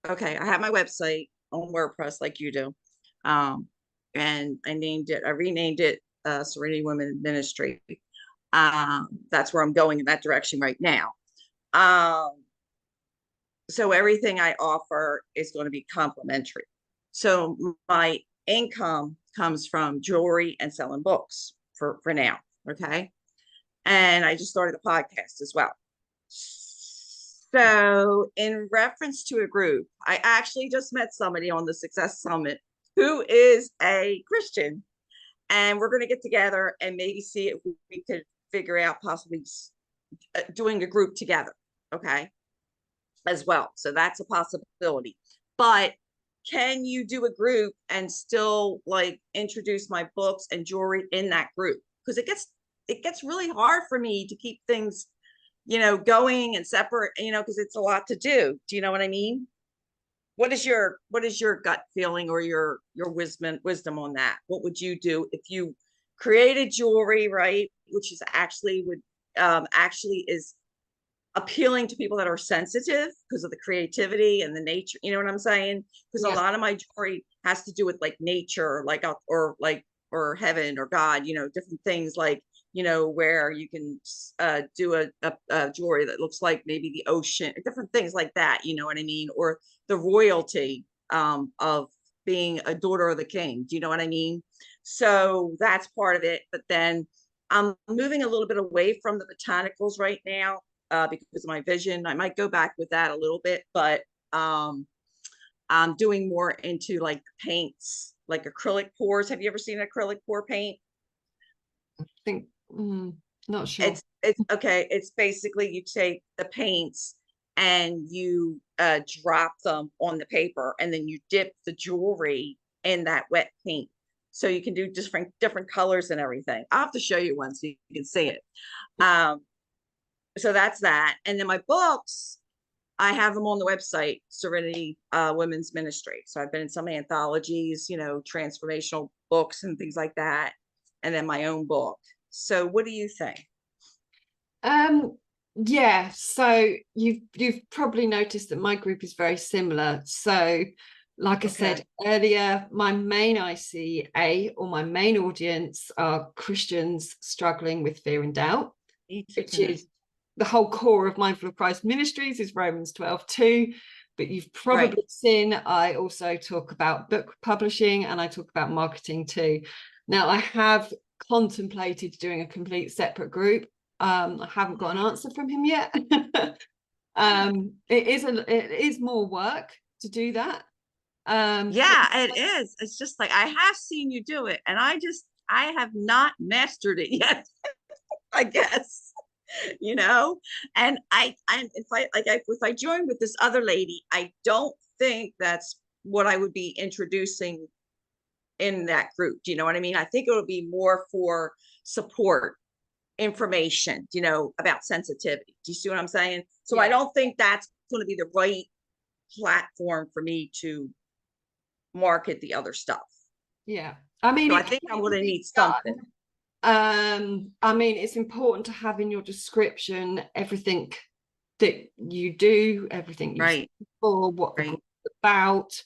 [SPEAKER 4] okay, I have my website on WordPress like you do. And I renamed it Serenity Women Ministry. That's where I'm going in that direction right now. So everything I offer is going to be complimentary. So my income comes from jewelry and selling books for now. Okay. And I just started a podcast as well. So in reference to a group, I actually just met somebody on the Success Summit who is a Christian. And we're going to get together and maybe see if we could figure out possibly doing a group together. Okay. As well. So that's a possibility. But can you do a group and still like introduce my books and jewelry in that group? Because it gets really hard for me to keep things, going and separate, because it's a lot to do. Do you know what I mean? What is your gut feeling or your wisdom on that? What would you do if you created jewelry, right? Which is actually is appealing to people that are sensitive because of the creativity and the nature, you know what I'm saying? Because
[SPEAKER 1] Yeah.
[SPEAKER 4] a lot of my jewelry has to do with like nature, like or heaven or God, different things like, where you can do a jewelry that looks like maybe the ocean, different things like that, you know what I mean? Or the royalty of being a daughter of the king. Do you know what I mean? So that's part of it. But then I'm moving a little bit away from the botanicals right now. Because of my vision. I might go back with that a little bit, but I'm doing more into like paints, like acrylic pours. Have you ever seen an acrylic pour paint?
[SPEAKER 1] I think not sure.
[SPEAKER 4] It's okay. It's basically you take the paints and you drop them on the paper, and then you dip the jewelry in that wet paint. So you can do different colors and everything. I'll have to show you one so you can see it. so that's that. And then my books, I have them on the website, Serenity Women's Ministry. So I've been in some anthologies, you know, transformational books and things like that. And then my own book. So what do you think?
[SPEAKER 1] Yeah, so you've probably noticed that my group is very similar. So like I said earlier, my main ICA or my main audience are Christians struggling with fear and doubt, which is the whole core of Mindful of Christ Ministries is Romans 12:2. But you've probably seen I also talk about book publishing and I talk about marketing too. Now I have contemplated doing a complete separate group. I haven't got an answer from him yet. It is more work to do that.
[SPEAKER 4] Yeah, it is. It's just like I have seen you do it, and I have not mastered it yet. I guess, you know. And if I join with this other lady, I don't think that's what I would be introducing in that group. Do you know what I mean? I think it will be more for support, information, you know, about sensitivity. Do you see what I'm saying? So I don't think that's going to be the right platform for me to market the other stuff.
[SPEAKER 1] Yeah, I mean,
[SPEAKER 4] so I think I'm going to need something.
[SPEAKER 1] I mean, it's important to have in your description everything that you do, everything you stand for, what the group is about.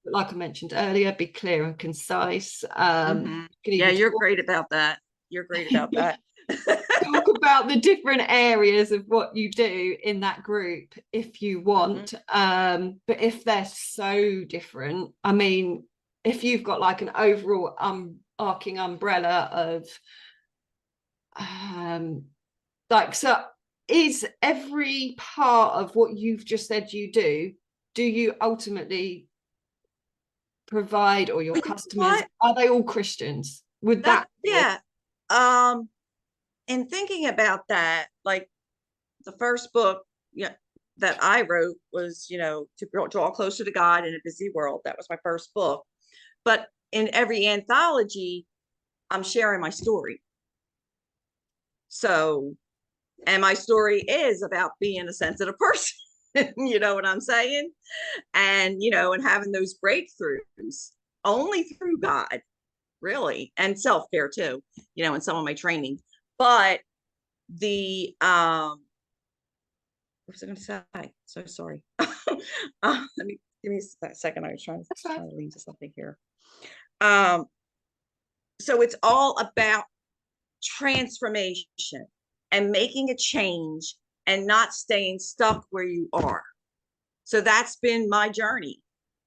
[SPEAKER 1] Like I mentioned earlier, be clear and concise.
[SPEAKER 4] Yeah, you're great about that. You're great about that.
[SPEAKER 1] Talk about the different areas of what you do in that group if you want. But if they're so different, I mean, if you've got like an overall arcing umbrella of like, so is every part of what you've just said you do you ultimately provide, or your customers, are they all Christians? Would that
[SPEAKER 4] in thinking about that, like the first book that I wrote was, you know, to draw closer to God in a busy world. That was my first book. But in every anthology, I'm sharing my story. So, and my story is about being a sensitive person. You know what I'm saying? And, you know, and having those breakthroughs only through God, really, and self-care too, you know, in some of my training. But the what was I going to say? So sorry. Let me give me a second. I was trying to lean to something here. So it's all about transformation and making a change and not staying stuck where you are. So that's been my journey.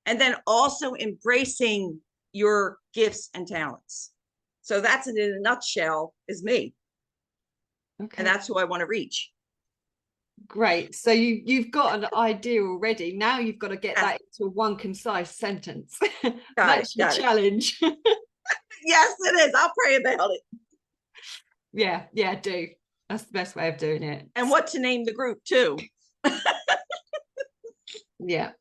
[SPEAKER 4] And then also embracing your gifts and talents. So that's in a nutshell is me. Okay. And that's who I want to reach.
[SPEAKER 1] Great. So you've got an idea already. Now you've got to get that into one concise sentence. That's your challenge.
[SPEAKER 4] Yes, it is. I'll pray about it.
[SPEAKER 1] Yeah, do. That's the best way of doing it.
[SPEAKER 4] And what to name the group too.
[SPEAKER 1] Yeah.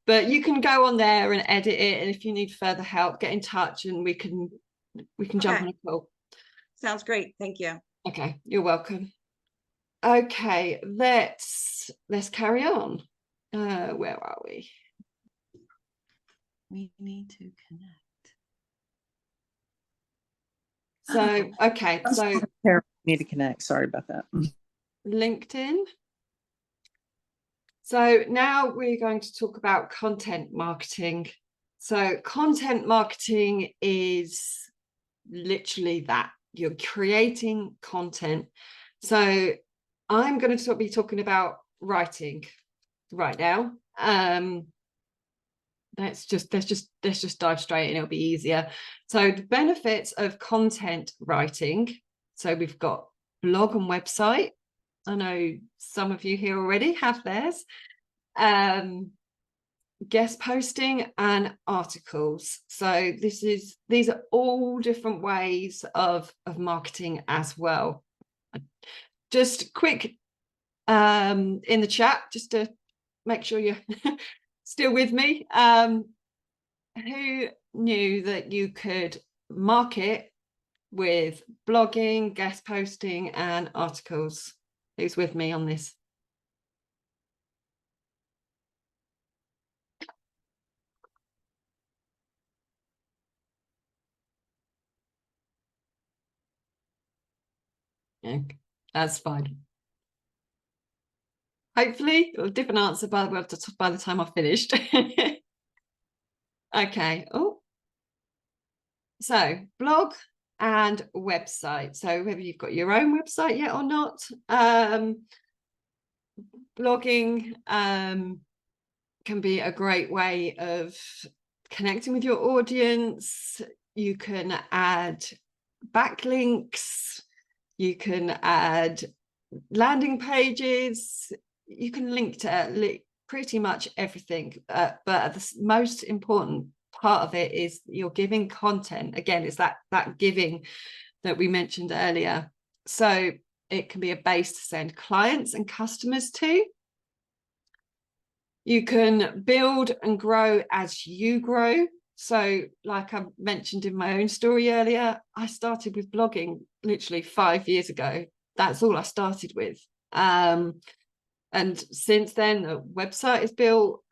[SPEAKER 1] But you can go on there and edit it. And if you need further help, get in touch and we can jump on a call.
[SPEAKER 4] Sounds great. Thank you.
[SPEAKER 1] Okay, you're welcome. Okay, let's carry on. Where are we?
[SPEAKER 4] We need to connect.
[SPEAKER 1] So, okay, so
[SPEAKER 3] need to connect. Sorry about that.
[SPEAKER 1] LinkedIn. So now we're going to talk about content marketing. So content marketing is literally that. You're creating content. So I'm going to be talking about writing right now. Let's just dive straight in. It'll be easier. So the benefits of content writing. So we've got blog and website. I know some of you here already have theirs. Guest posting and articles. So these are all different ways of marketing as well. Just quick in the chat, just to make sure you're still with me. Who knew that you could market with blogging, guest posting and articles? who's with me on this. Yeah, that's fine. Hopefully, a different answer by the time I've finished. Okay. Oh, so blog and website. So whether you've got your own website yet or not, blogging can be a great way of connecting with your audience. You can add backlinks, you can add landing pages, you can link to pretty much everything, but the most important part of it is you're giving content. Again, it's that giving that we mentioned earlier. So it can be a base to send clients and customers to. You can build and grow as you grow. So like I mentioned in my own story earlier, I started with blogging literally 5 years ago. That's all I started with. And since then, the website is built,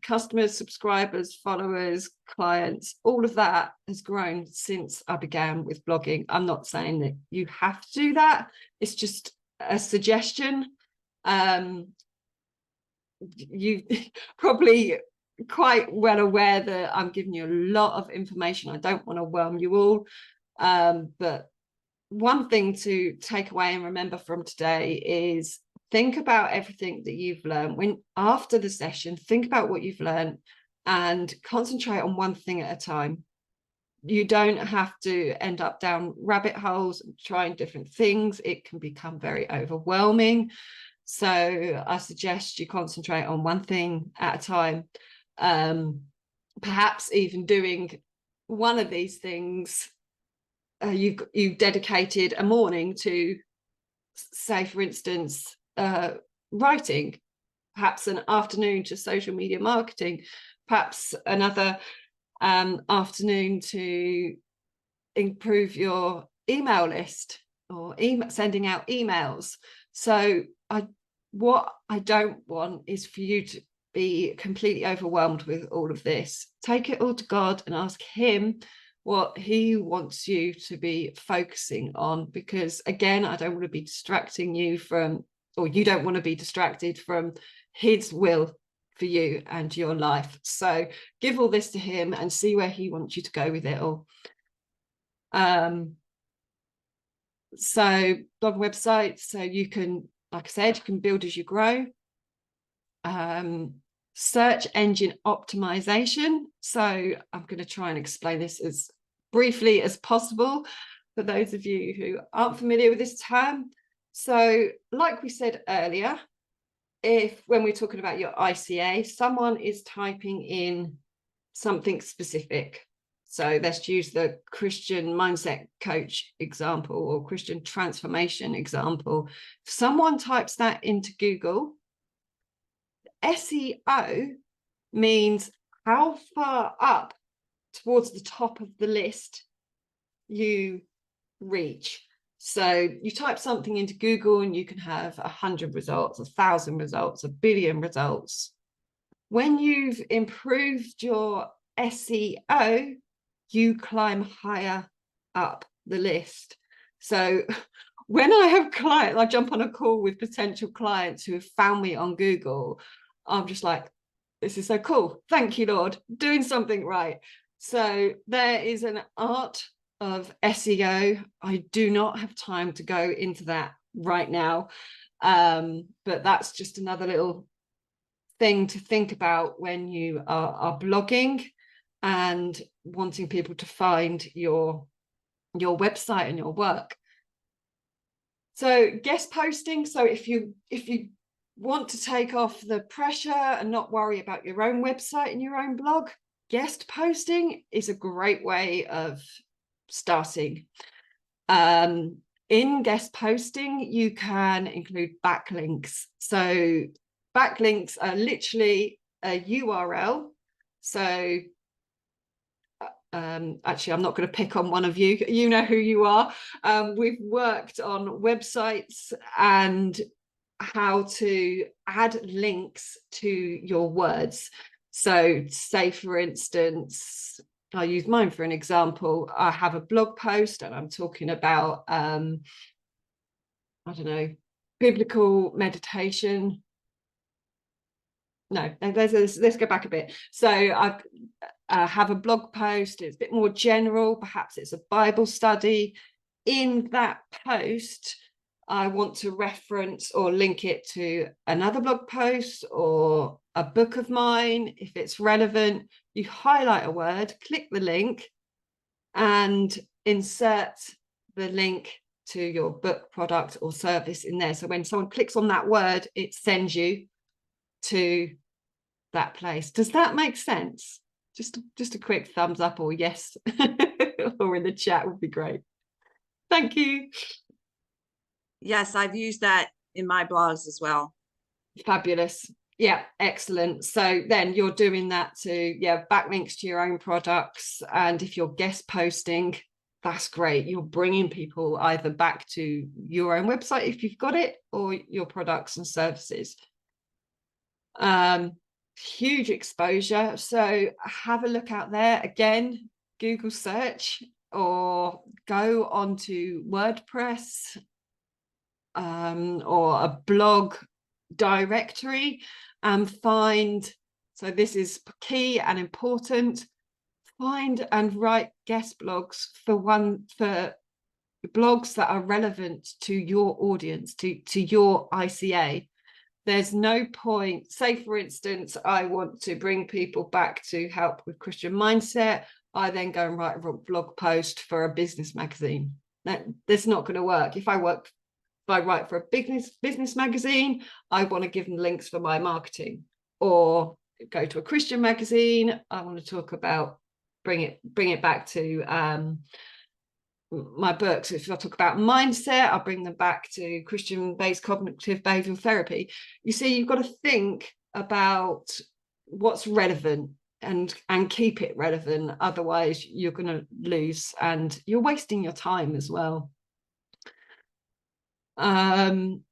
[SPEAKER 1] customers, subscribers, followers, clients, all of that has grown since I began with blogging. I'm not saying that you have to do that. It's just a suggestion. You probably quite well aware that I'm giving you a lot of information. I don't want to overwhelm you all. But one thing to take away and remember from today is think about everything that you've learned. When after the session, think about what you've learned and concentrate on one thing at a time. You don't have to end up down rabbit holes and trying different things. It can become very overwhelming. So I suggest you concentrate on one thing at a time. Perhaps even doing one of these things, you've dedicated a morning to, say, for instance, writing, perhaps an afternoon to social media marketing, perhaps another afternoon to improve your email list or sending out emails. So what I don't want is for you to be completely overwhelmed with all of this. Take it all to God and ask him what he wants you to be focusing on, because again, I don't want to be distracting you from, or you don't want to be distracted from his will for you and your life. So give all this to him and see where he wants you to go with it all. So blog website, so you can, like I said, you can build as you grow. Search engine optimization. So I'm going to try and explain this as briefly as possible for those of you who aren't familiar with this term. So like we said earlier, when we're talking about your ICA, someone is typing in something specific. So let's use the Christian mindset coach example or Christian transformation example. If someone types that into Google, SEO means how far up towards the top of the list you reach. So you type something into Google and you can have 100 results, 1,000 results, 1 billion results. When you've improved your SEO, you climb higher up the list. So when I have clients, I jump on a call with potential clients who have found me on Google, I'm just like, this is so cool. Thank you, Lord, doing something right. So there is an art of SEO. I do not have time to go into that right now. But that's just another little thing to think about when you are blogging and wanting people to find your website and your work. So guest posting. So if you want to take off the pressure and not worry about your own website and your own blog, guest posting is a great way of starting. In guest posting, you can include backlinks. So backlinks are literally a URL. So actually, I'm not going to pick on one of you. You know who you are. We've worked on websites and how to add links to your words. So say, for instance, I'll use mine for an example. I have a blog post and I'm talking about, I don't know, biblical meditation. No, let's go back a bit. So I have a blog post. It's a bit more general. Perhaps it's a Bible study. In that post, I want to reference or link it to another blog post or a book of mine. If it's relevant, you highlight a word, click the link, and insert the link to your book, product, or service in there. So when someone clicks on that word, it sends you to that place. Does that make sense? Just a quick thumbs up or yes or in the chat would be great. Thank you.
[SPEAKER 4] Yes, I've used that in my blogs as well.
[SPEAKER 1] Fabulous. Yeah, excellent. So then you're doing that to backlinks to your own products, and if you're guest posting, that's great. You're bringing people either back to your own website if you've got it, or your products and services. Huge exposure. So have a look out there. Again, Google search or go onto WordPress or a blog directory and find, so this is key and important, find and write guest blogs for blogs that are relevant to your audience, to your ICA. There's no point, say for instance, I want to bring people back to help with Christian mindset. I then go and write a blog post for a business magazine. That's not going to work. If I write for a business magazine, I want to give them links for my marketing, or go to a Christian magazine. I want to talk about, bring it back to my books. If I talk about mindset, I'll bring them back to Christian-based cognitive behavioral therapy. You see, you've got to think about what's relevant and keep it relevant. Otherwise, you're going to lose and you're wasting your time as well. Again,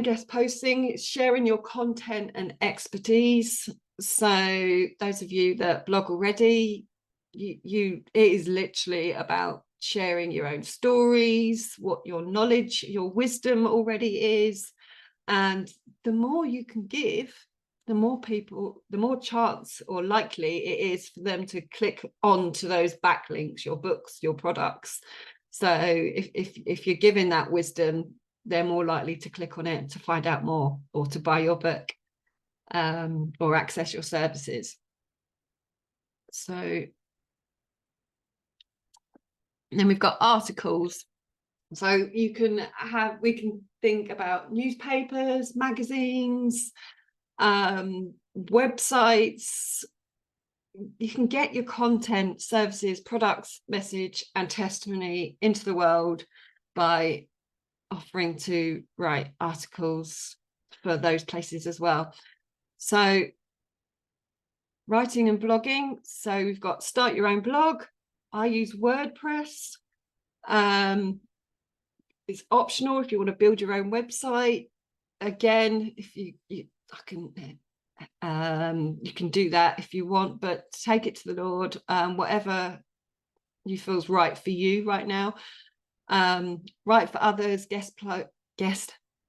[SPEAKER 1] guest posting, sharing your content and expertise. So those of you that blog already, it is literally about sharing your own stories, what your knowledge, your wisdom already is. And the more you can give, the more people, the more chance or likely it is for them to click on to those backlinks, your books, your products. So if you're giving that wisdom, they're more likely to click on it to find out more, or to buy your book, or access your services. So then we've got articles. So we can think about newspapers, magazines, websites. You can get your content, services, products, message, and testimony into the world by offering to write articles for those places as well. So writing and blogging. So we've got start your own blog. I use WordPress. It's optional if you want to build your own website. Again, if you can do that if you want, but take it to the Lord, whatever you feels right for you right now. Write for others, guest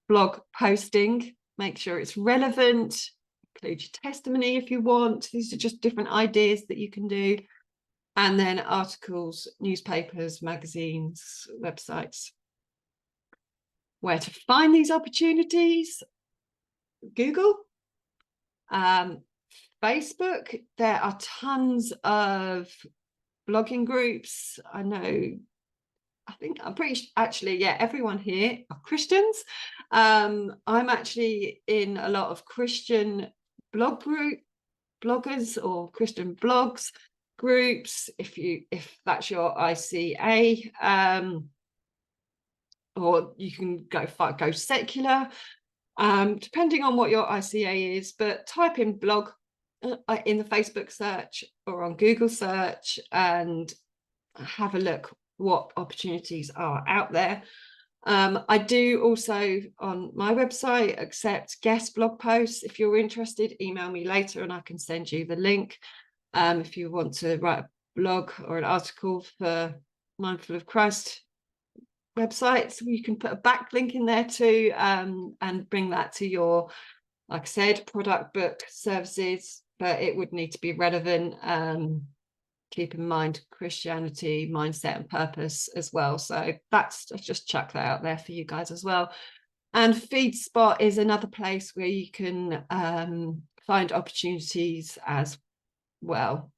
[SPEAKER 1] blog posting, make sure it's relevant, include your testimony if you want. These are just different ideas that you can do. And then articles, newspapers, magazines, websites. Where to find these opportunities? Google, Facebook. There are tons of blogging groups. I'm pretty actually, yeah, everyone here are Christians. I'm actually in a lot of Christian bloggers or Christian blogs groups, if that's your ICA, or you can go secular, depending on what your ICA is, but type in blog in the Facebook search or on Google search and have a look what opportunities are out there. I do also on my website accept guest blog posts. If you're interested, email me later and I can send you the link. If you want to write a blog or an article for Mindful of Christ websites, you can put a backlink in there too, and bring that to your, like I said, product, book, services, but it would need to be relevant. Keep in mind Christianity, mindset and purpose as well. So that's just chuck that out there for you guys as well. And FeedSpot is another place where you can find opportunities as well.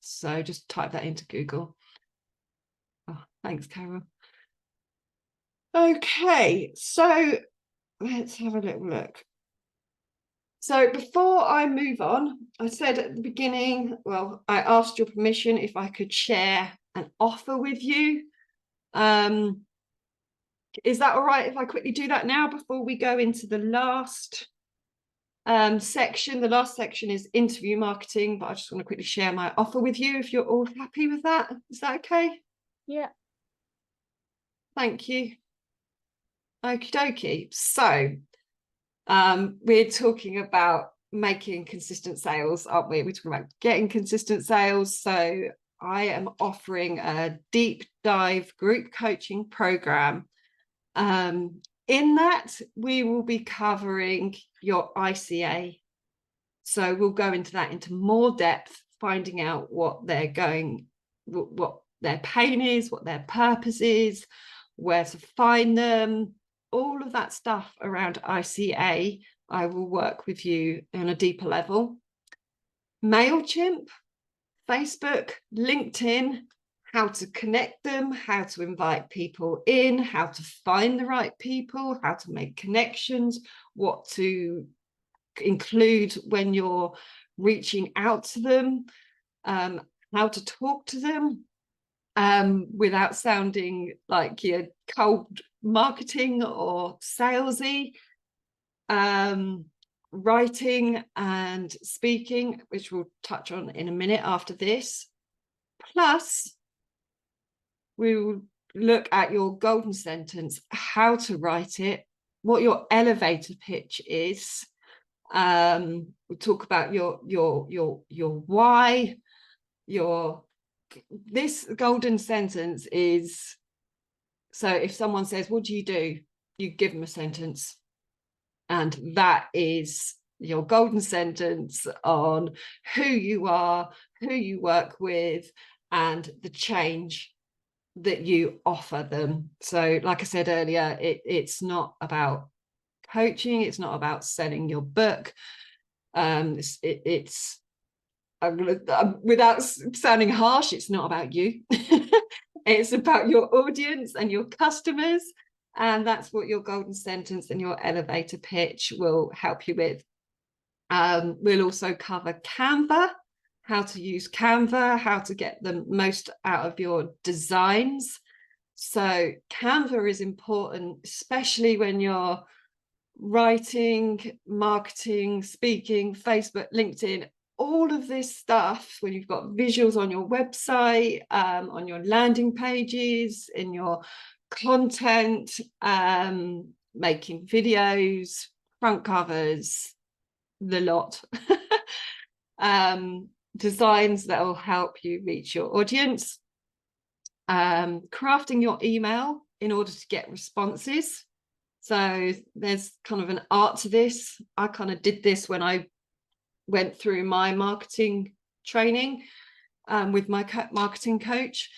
[SPEAKER 1] So just type that into Google. Oh, thanks, Carol. Okay, so let's have a little look. So before I move on, I said at the beginning, well, I asked your permission if I could share an offer with you. Is that all right if I quickly do that now before we go into the last section? The last section is interview marketing, but I just want to quickly share my offer with you if you're all happy with that. Is that okay?
[SPEAKER 2] Yeah.
[SPEAKER 1] Thank you. Okie dokie. So we're talking about making consistent sales, aren't we? We're talking about getting consistent sales. So I am offering a deep dive group coaching program. In that, we will be covering your ICA. So we'll go into that into more depth, finding out what they're going, what their pain is, what their purpose is, where to find them, all of that stuff around ICA. I will work with you on a deeper level. MailChimp, Facebook, LinkedIn, how to connect them, how to invite people in, how to find the right people, how to make connections, what to include when you're reaching out to them, how to talk to them without sounding like you're cold marketing or salesy, writing and speaking, which we'll touch on in a minute after this. Plus, we will look at your golden sentence, how to write it, what your elevator pitch is. We'll talk about your why. This golden sentence is, so if someone says, what do? You give them a sentence. And that is your golden sentence on who you are, who you work with, and the change that you offer them. So like I said earlier, it's not about coaching, it's not about selling your book. It's without sounding harsh, it's not about you. It's about your audience and your customers, and that's what your golden sentence and your elevator pitch will help you with. We'll also cover Canva, how to use Canva, how to get the most out of your designs. So Canva is important, especially when you're writing, marketing, speaking, Facebook, LinkedIn, all of this stuff, when you've got visuals on your website, on your landing pages, in your content, making videos, front covers, the lot. Designs that will help you reach your audience. Crafting your email in order to get responses. So there's kind of an art to this. I kind of did this when I went through my marketing training with my marketing coach.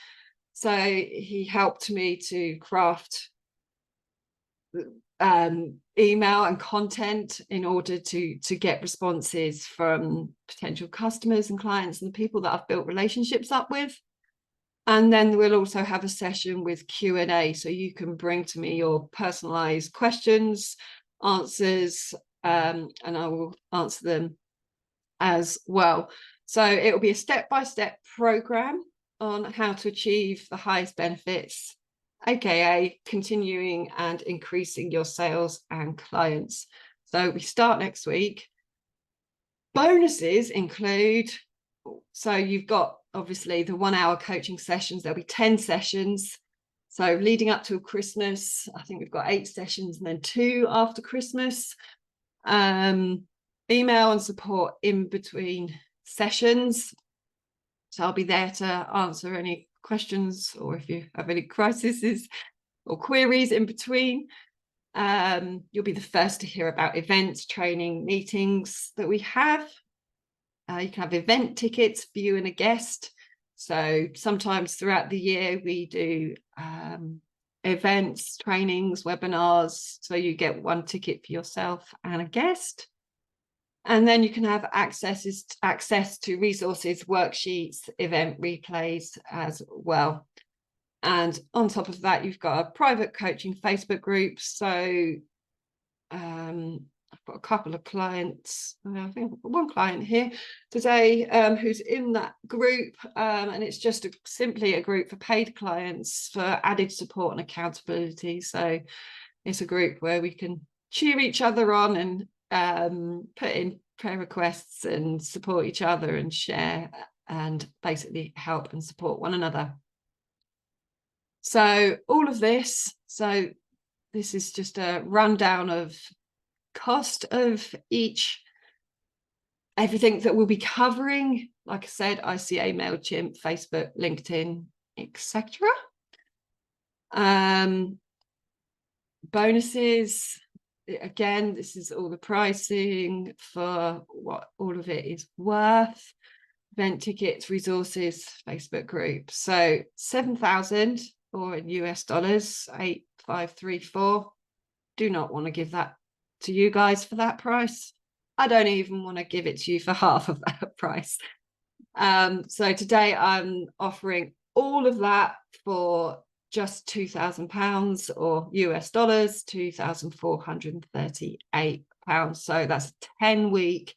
[SPEAKER 1] So he helped me to craft email and content in order to get responses from potential customers and clients and the people that I've built relationships up with. And then we'll also have a session with Q&A, so you can bring to me your personalized questions, answers, and I will answer them as well. So it will be a step-by-step program on how to achieve the highest benefits, aka continuing and increasing your sales and clients. So we start next week. Bonuses include, so you've got obviously the 1 hour coaching sessions. There'll be 10 sessions. So leading up to Christmas, I think we've got 8 sessions and then 2 after Christmas. Email and support in between sessions. So I'll be there to answer any questions, or if you have any crises or queries in between. You'll be the first to hear about events, training, meetings that we have. You can have event tickets for you and a guest. So sometimes throughout the year we do events, trainings, webinars. So you get 1 ticket for yourself and a guest. And then you can have access to resources, worksheets, event replays as well. And on top of that, you've got a private coaching Facebook group. So I've got a couple of clients. I think I've got 1 client here today who's in that group. And it's just simply a group for paid clients for added support and accountability. So it's a group where we can cheer each other on and put in prayer requests and support each other and share and basically help and support one another. So all of this, so this is just a rundown of cost of everything that we'll be covering. Like I said, ICA, MailChimp, Facebook, LinkedIn, etc. Bonuses, again, this is all the pricing for what all of it is worth. Event tickets, resources, Facebook group. So 7,000, or in US dollars, 8,534. Do not want to give that to you guys for that price. I don't even want to give it to you for half of that price. So today I'm offering all of that for just £2,000, or US dollars, £2,438. So that's a 10-week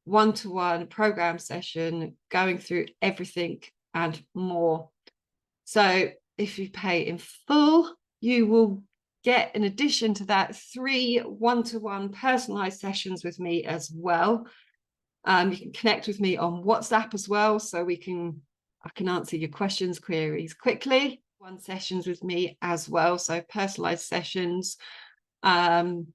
[SPEAKER 1] one-to-one program session going through everything and more. So if you pay in full, you will get, in addition to that, 3 one-to-one personalized sessions with me as well. You can connect with me on WhatsApp as well, so I can answer your questions, queries quickly. 1 sessions with me as well, so personalized sessions. Connect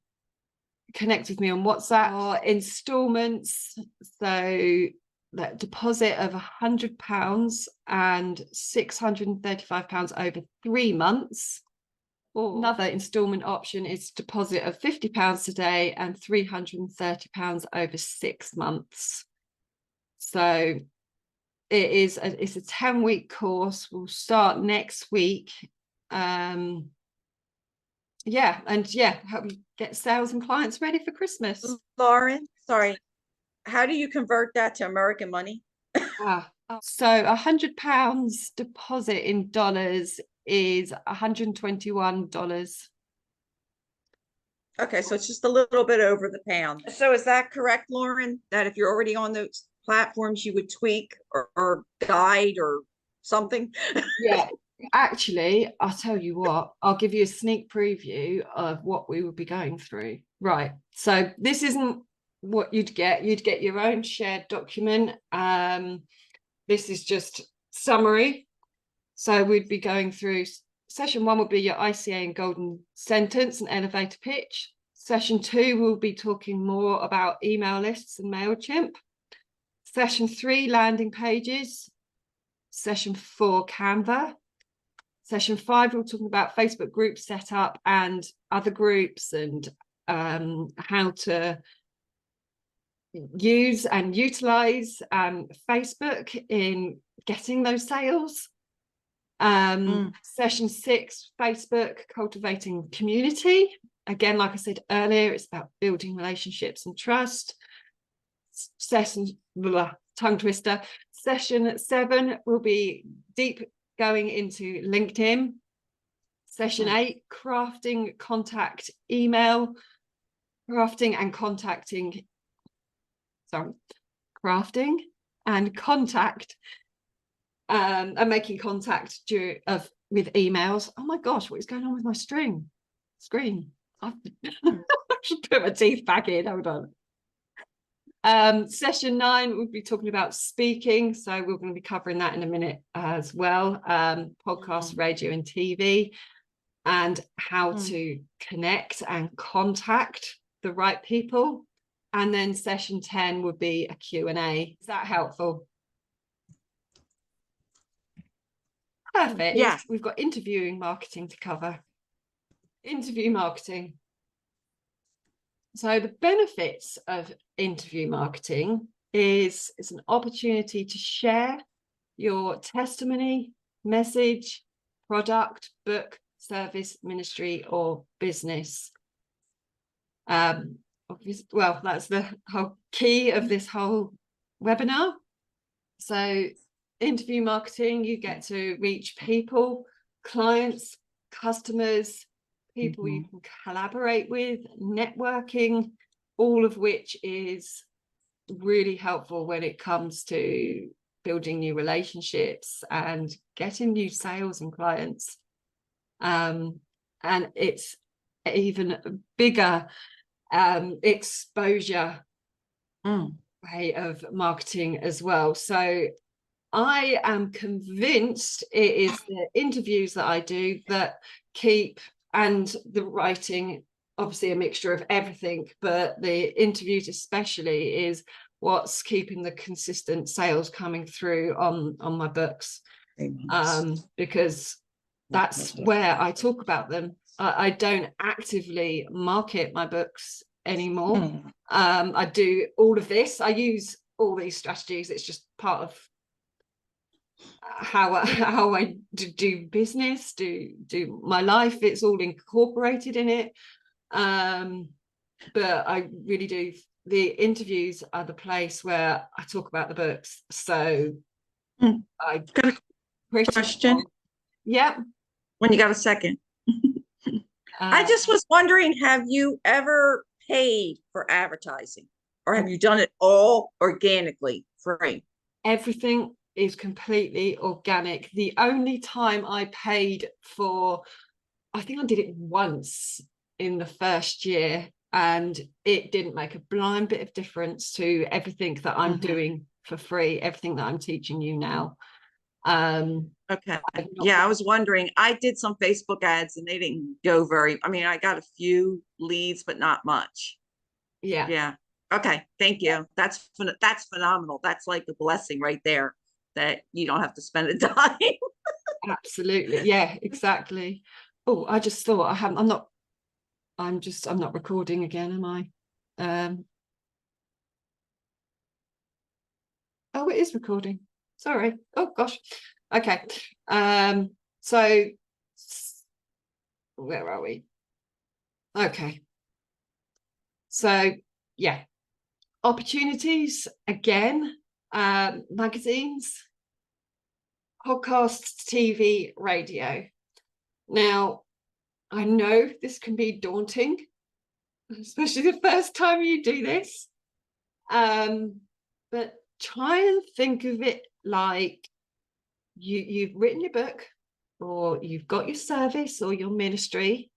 [SPEAKER 1] with me on WhatsApp, or installments. So that deposit of £100 and £635 over 3 months. Or another instalment option is deposit of £50 today and £330 over 6 months. So it's a 10-week course. We'll start next week. Help you get sales and clients ready for Christmas.
[SPEAKER 4] Lauren, sorry, how do you convert that to American money?
[SPEAKER 1] So £100 deposit in dollars is $121.
[SPEAKER 4] Okay, so it's just a little bit over the pound. So is that correct, Lauren, that if you're already on those platforms, you would tweak or guide or something?
[SPEAKER 1] Yeah, actually, I'll tell you what, I'll give you a sneak preview of what we will be going through. Right, so this isn't what you'd get your own shared document. This is just summary. So we'd be going through, session 1 will be your ICA and golden sentence and elevator pitch. Session 2 will be talking more about email lists and MailChimp. Session 3, landing pages. Session 4, Canva. Session 5, we're talking about Facebook group setup and other groups, and how to use and utilize Facebook in getting those sales. Session 6, Facebook, cultivating community. Again, like I said earlier, it's about building relationships and trust. Tongue twister. Session 7 will be deep going into LinkedIn. Session 8, crafting contact email. Crafting and contact and making contact with emails. Oh my gosh, what is going on with my screen? I should put my teeth back in. Hold on. Session 9, we'll be talking about speaking. So we're going to be covering that in a minute as well. Podcast, radio and TV, and how to connect and contact the right people. And then session 10 would be a Q&A. Is that helpful? Perfect.
[SPEAKER 4] Yeah.
[SPEAKER 1] We've got interviewing marketing to cover. Interview marketing. So the benefits of interview marketing is it's an opportunity to share your testimony, message, product, book, service, ministry, or business. Well, that's the whole key of this whole webinar. So interview marketing, you get to reach people, clients, customers, people you can collaborate with, networking, all of which is really helpful when it comes to building new relationships and getting new sales and clients. And it's even bigger exposure way of marketing as well. So I am convinced it is the interviews that I do that keep, and the writing, obviously a mixture of everything, but the interviews especially is what's keeping the consistent sales coming through on my books, because that's where I talk about them. I don't actively market my books anymore. I do all of this. I use all these strategies. It's just part of how I do business, do my life. It's all incorporated in it. But I really do. The interviews are the place where I talk about the books. So I
[SPEAKER 4] Got a question.
[SPEAKER 1] Yeah.
[SPEAKER 4] When you got a second. I just was wondering, have you ever paid for advertising, or have you done it all organically, free?
[SPEAKER 1] Everything is completely organic. The only time I paid for, I think I did it once in the first year, and it didn't make a blind bit of difference to everything that I'm doing for free, everything that I'm teaching you now.
[SPEAKER 4] Okay. Yeah, I was wondering, I did some Facebook ads and they didn't go very, I mean, I got a few leads, but not much.
[SPEAKER 1] Yeah.
[SPEAKER 4] Yeah. Okay. Thank you. That's phenomenal. That's like a blessing right there, that you don't have to spend a dime.
[SPEAKER 1] Absolutely. Yeah, exactly. Oh, I just thought I'm not recording again, am I? Oh, it is recording. Sorry. Oh gosh. Okay. So where are we? Okay. So yeah, opportunities again, magazines, podcasts, TV, radio. Now, I know this can be daunting, especially the first time you do this. But try and think of it like you've written your book, or you've got your service or your ministry.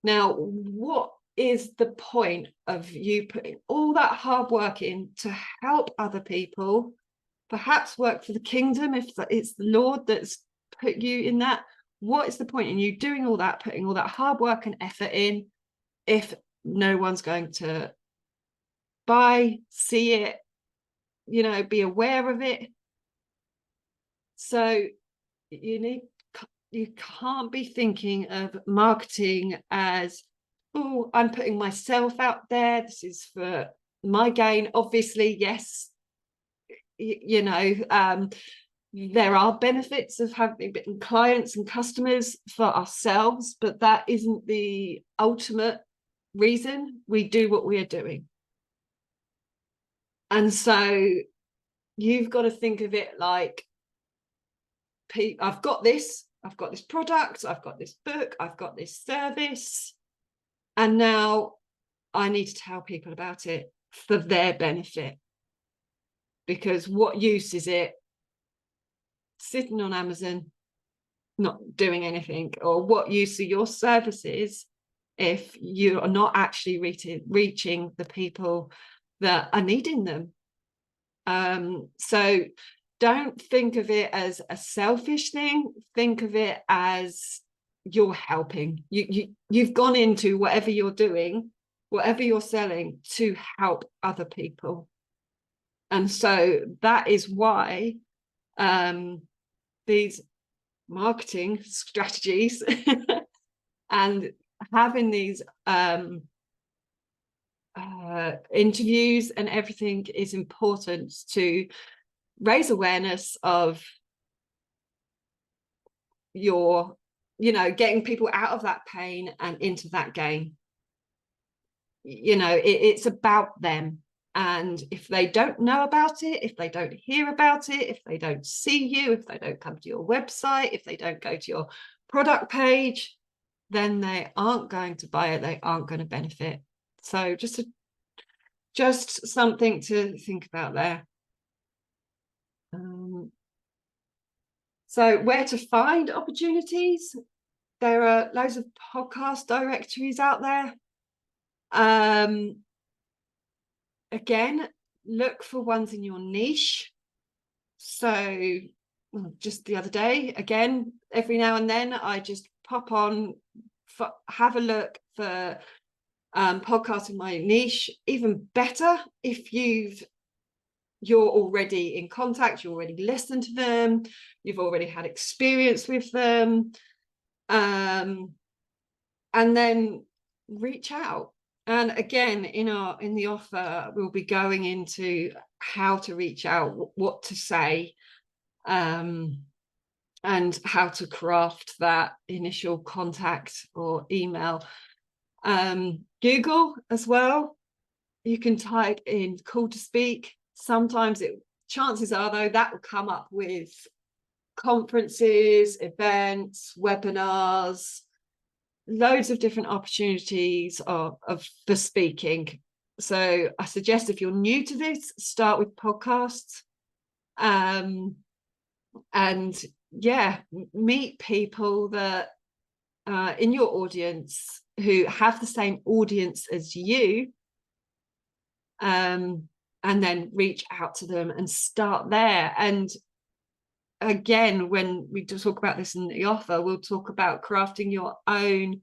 [SPEAKER 1] Now, what is the point of you putting all that hard work in to help other people, perhaps work for the kingdom if it's the Lord that's put you in that? What is the point in you doing all that, putting all that hard work and effort in, if no one's going to buy, see it, be aware of it? So you can't be thinking of marketing as, oh, I'm putting myself out there, this is for my gain. Obviously, yes, there are benefits of having clients and customers for ourselves, but that isn't the ultimate reason we do what we are doing. And so you've got to think of it like, I've got this product, I've got this book, I've got this service, and now I need to tell people about it for their benefit. Because what use is it sitting on Amazon not doing anything? Or what use are your services if you are not actually reaching the people that are needing them. So don't think of it as a selfish thing. Think of it as you're helping. You've gone into whatever you're doing, whatever you're selling, to help other people. And so that is why these marketing strategies and having these interviews and everything is important, to raise awareness of your, getting people out of that pain and into that gain. It's about them. And if they don't know about it, if they don't hear about it, if they don't see you, if they don't come to your website, if they don't go to your product page, then they aren't going to buy it. They aren't going to benefit. So just something to think about there. So where to find opportunities? There are loads of podcast directories out there. Again, look for ones in your niche. So just the other day, again, every now and then, I just pop on, have a look for podcasts in my niche. Even better if you're already in contact, you already listened to them, you've already had experience with them, and then reach out. And again, in the offer, we'll be going into how to reach out, what to say, and how to craft that initial contact or email. Google as well. You can type in call to speak. Sometimes chances are, though, that will come up with conferences, events, webinars, loads of different opportunities for speaking. So I suggest, if you're new to this, start with podcasts, and meet people that in your audience who have the same audience as you, and then reach out to them and start there. And again, when we talk about this in the offer, we'll talk about crafting your own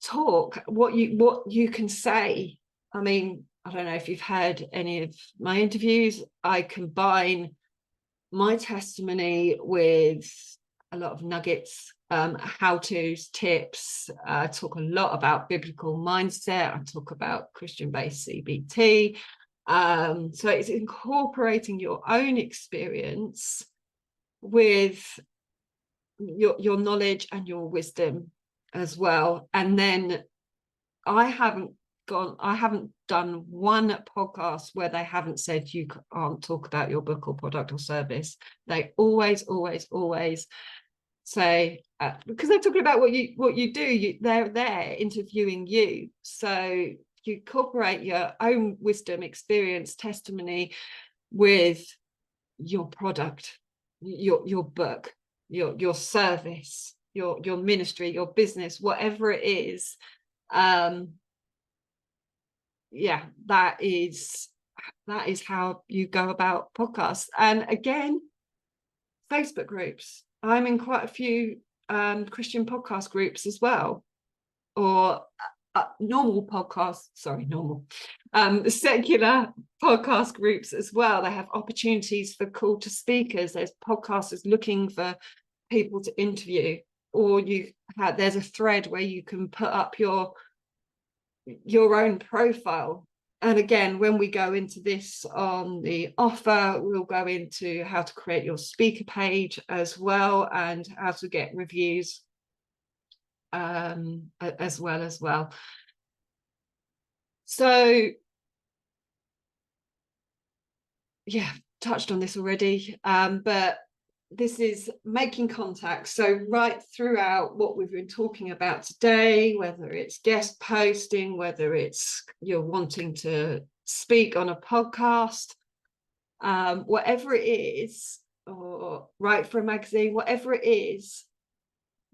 [SPEAKER 1] talk, what you can say. I mean, I don't know if you've heard any of my interviews. I combine my testimony with a lot of nuggets, how-tos, tips. I talk a lot about biblical mindset. I talk about Christian-based CBT. So it's incorporating your own experience with your knowledge and your wisdom as well. And then I haven't done one podcast where they haven't said you can't talk about your book or product or service. They always say, because they're talking about what you do, they're there interviewing you. So you incorporate your own wisdom, experience, testimony with your product, your book, your service, your ministry, your business, whatever it is. That is how you go about podcasts. And again, Facebook groups. I'm in quite a few Christian podcast groups as well, or secular podcast groups as well. They have opportunities for call to speakers. There's podcasters looking for people to interview, or there's a thread where you can put up your own profile. And again, when we go into this on the offer, we'll go into how to create your speaker page as well, and how to get reviews as well. So touched on this already, but this is making contact. So right throughout what we've been talking about today, whether it's guest posting, whether it's you're wanting to speak on a podcast, whatever it is, or write for a magazine, whatever it is,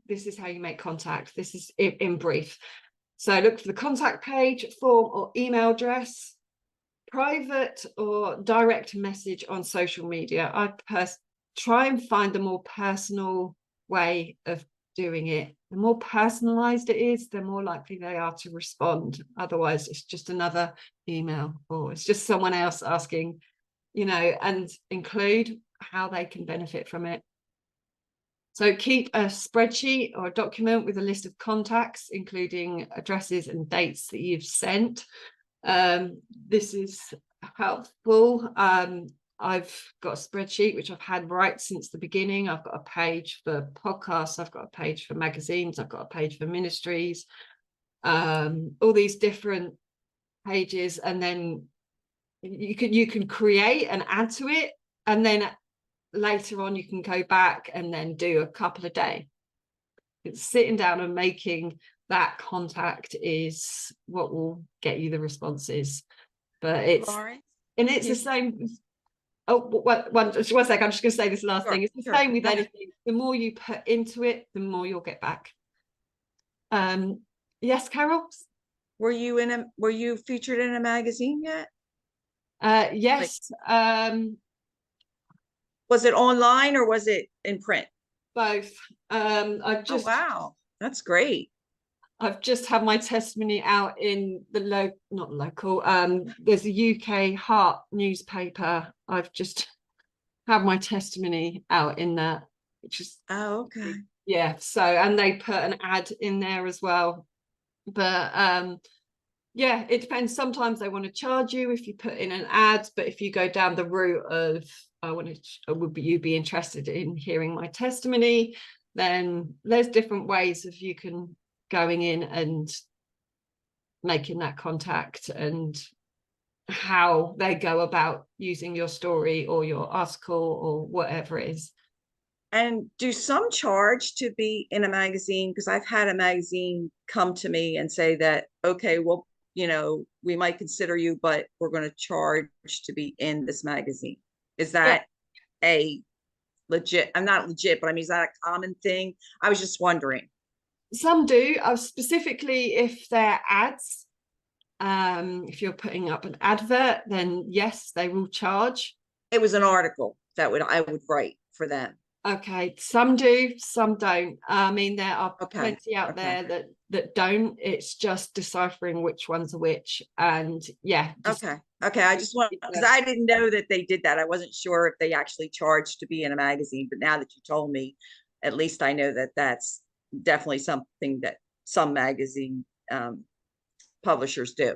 [SPEAKER 1] this is how you make contact. This is in brief. So look for the contact page, form, or email address. private or direct message on social media. I try and find the more personal way of doing it. The more personalized it is, the more likely they are to respond. Otherwise, it's just another email, or it's just someone else asking, and include how they can benefit from it. So keep a spreadsheet or a document with a list of contacts, including addresses and dates that you've sent. This is helpful. I've got a spreadsheet which I've had right since the beginning. I've got a page for podcasts, I've got a page for magazines, I've got a page for ministries, all these different pages, and then you can create and add to it, and then later on you can go back and then do a couple a day. It's sitting down and making that contact is what will get you the responses. But it's
[SPEAKER 4] Lauren?
[SPEAKER 1] the same. Oh, one sec. I'm just going to say this last
[SPEAKER 4] Sure,
[SPEAKER 1] thing. It's the
[SPEAKER 4] sure.
[SPEAKER 1] same with
[SPEAKER 4] Go ahead.
[SPEAKER 1] anything. The more you put into it, the more you'll get back. Yes, Carol?
[SPEAKER 4] Were you featured in a magazine yet?
[SPEAKER 1] Yes.
[SPEAKER 4] Was it online or was it in print?
[SPEAKER 1] Both.
[SPEAKER 4] Oh, wow. That's great.
[SPEAKER 1] I've just had my testimony out in the not local, there's a UK Heart newspaper. I've just had my testimony out in that, which is,
[SPEAKER 4] Oh, okay.
[SPEAKER 1] yeah. So, and they put an ad in there as well. But yeah, it depends. Sometimes they want to charge you if you put in an ad, but if you go down the route of, would you be interested in hearing my testimony, then there's different ways of you can going in and making that contact, and how they go about using your story or your article or whatever it is.
[SPEAKER 4] And do some charge to be in a magazine? Because I've had a magazine come to me and say that, okay, well, we might consider you, but we're going to charge to be in this magazine. Is that a legit? I'm not legit, but I mean, is that a common thing? I was just wondering.
[SPEAKER 1] Some do, specifically if they're ads. If you're putting up an advert, then yes, they will charge.
[SPEAKER 4] It was an article that I would write for them.
[SPEAKER 1] Okay, some do, some don't. I mean, there are
[SPEAKER 4] Okay,
[SPEAKER 1] plenty out
[SPEAKER 4] okay.
[SPEAKER 1] there that don't. It's just deciphering which ones are which, and yeah.
[SPEAKER 4] Okay. I just want, because I didn't know that they did that. I wasn't sure if they actually charged to be in a magazine, but now that you told me, at least I know that that's definitely something that some magazine publishers do.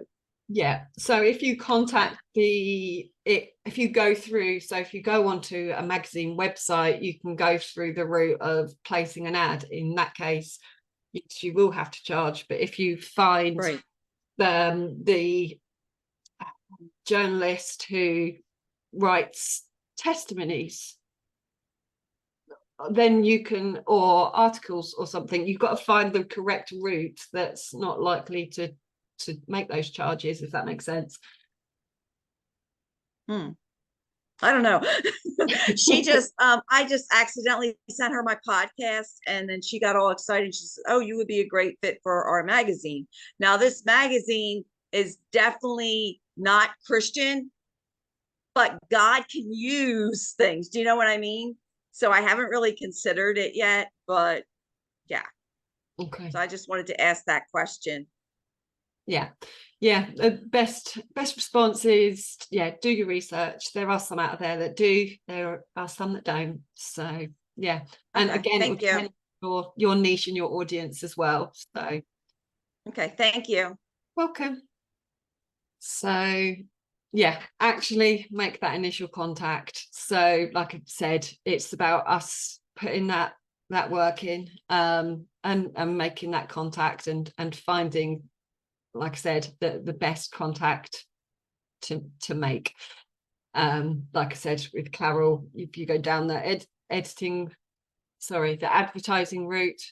[SPEAKER 1] Yeah. So if you contact if you go through, so if you go onto a magazine website, you can go through the route of placing an ad. In that case, yes, you will have to charge. But if you find the journalist who writes testimonies, then you can, or articles or something, you've got to find the correct route that's not likely to make those charges, if that makes sense.
[SPEAKER 4] I don't know. She just I just accidentally sent her my podcast, and then she got all excited. She said, oh, you would be a great fit for our magazine. Now, this magazine is definitely not Christian, but God can use things. Do you know what I mean? So I haven't really considered it yet, but yeah.
[SPEAKER 1] Okay.
[SPEAKER 4] So I just wanted to ask that question.
[SPEAKER 1] Yeah. The best response is, do your research. There are some out there that do, there are some that don't. So yeah. And
[SPEAKER 4] Okay,
[SPEAKER 1] again, it would depend on your niche and your audience as well. So
[SPEAKER 4] okay, thank you.
[SPEAKER 1] welcome. So yeah, actually make that initial contact. So like I said, it's about us putting that work in, and making that contact and finding, like I said, the best contact to make. Like I said with Carol, if you go down the the advertising route,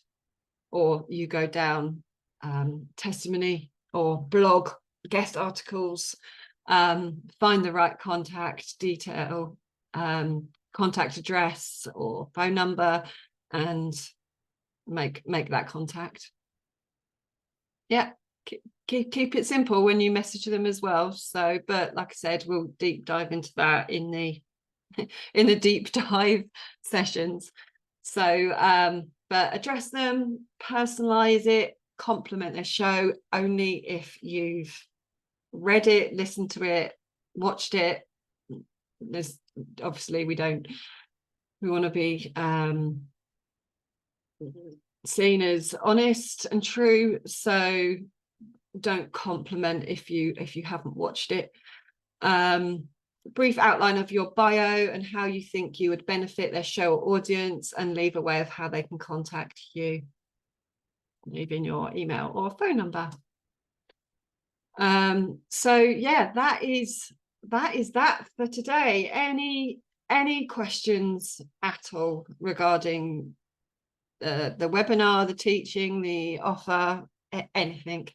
[SPEAKER 1] or you go down testimony or blog, guest articles, find the right contact detail, contact address or phone number, and make that contact. Yeah. keep it simple when you message them as well. So, but like I said, we'll deep dive into that in the deep dive sessions. So but address them, personalize it, compliment their show only if you've read it, listened to it, watched it. There's obviously we want to be seen as honest and true, so don't compliment if you haven't watched it. Brief outline of your bio and how you think you would benefit their show or audience, and leave a way of how they can contact you. Leave in your email or phone number. So yeah, that is that for today. Any questions at all regarding the webinar, the teaching, the offer, anything?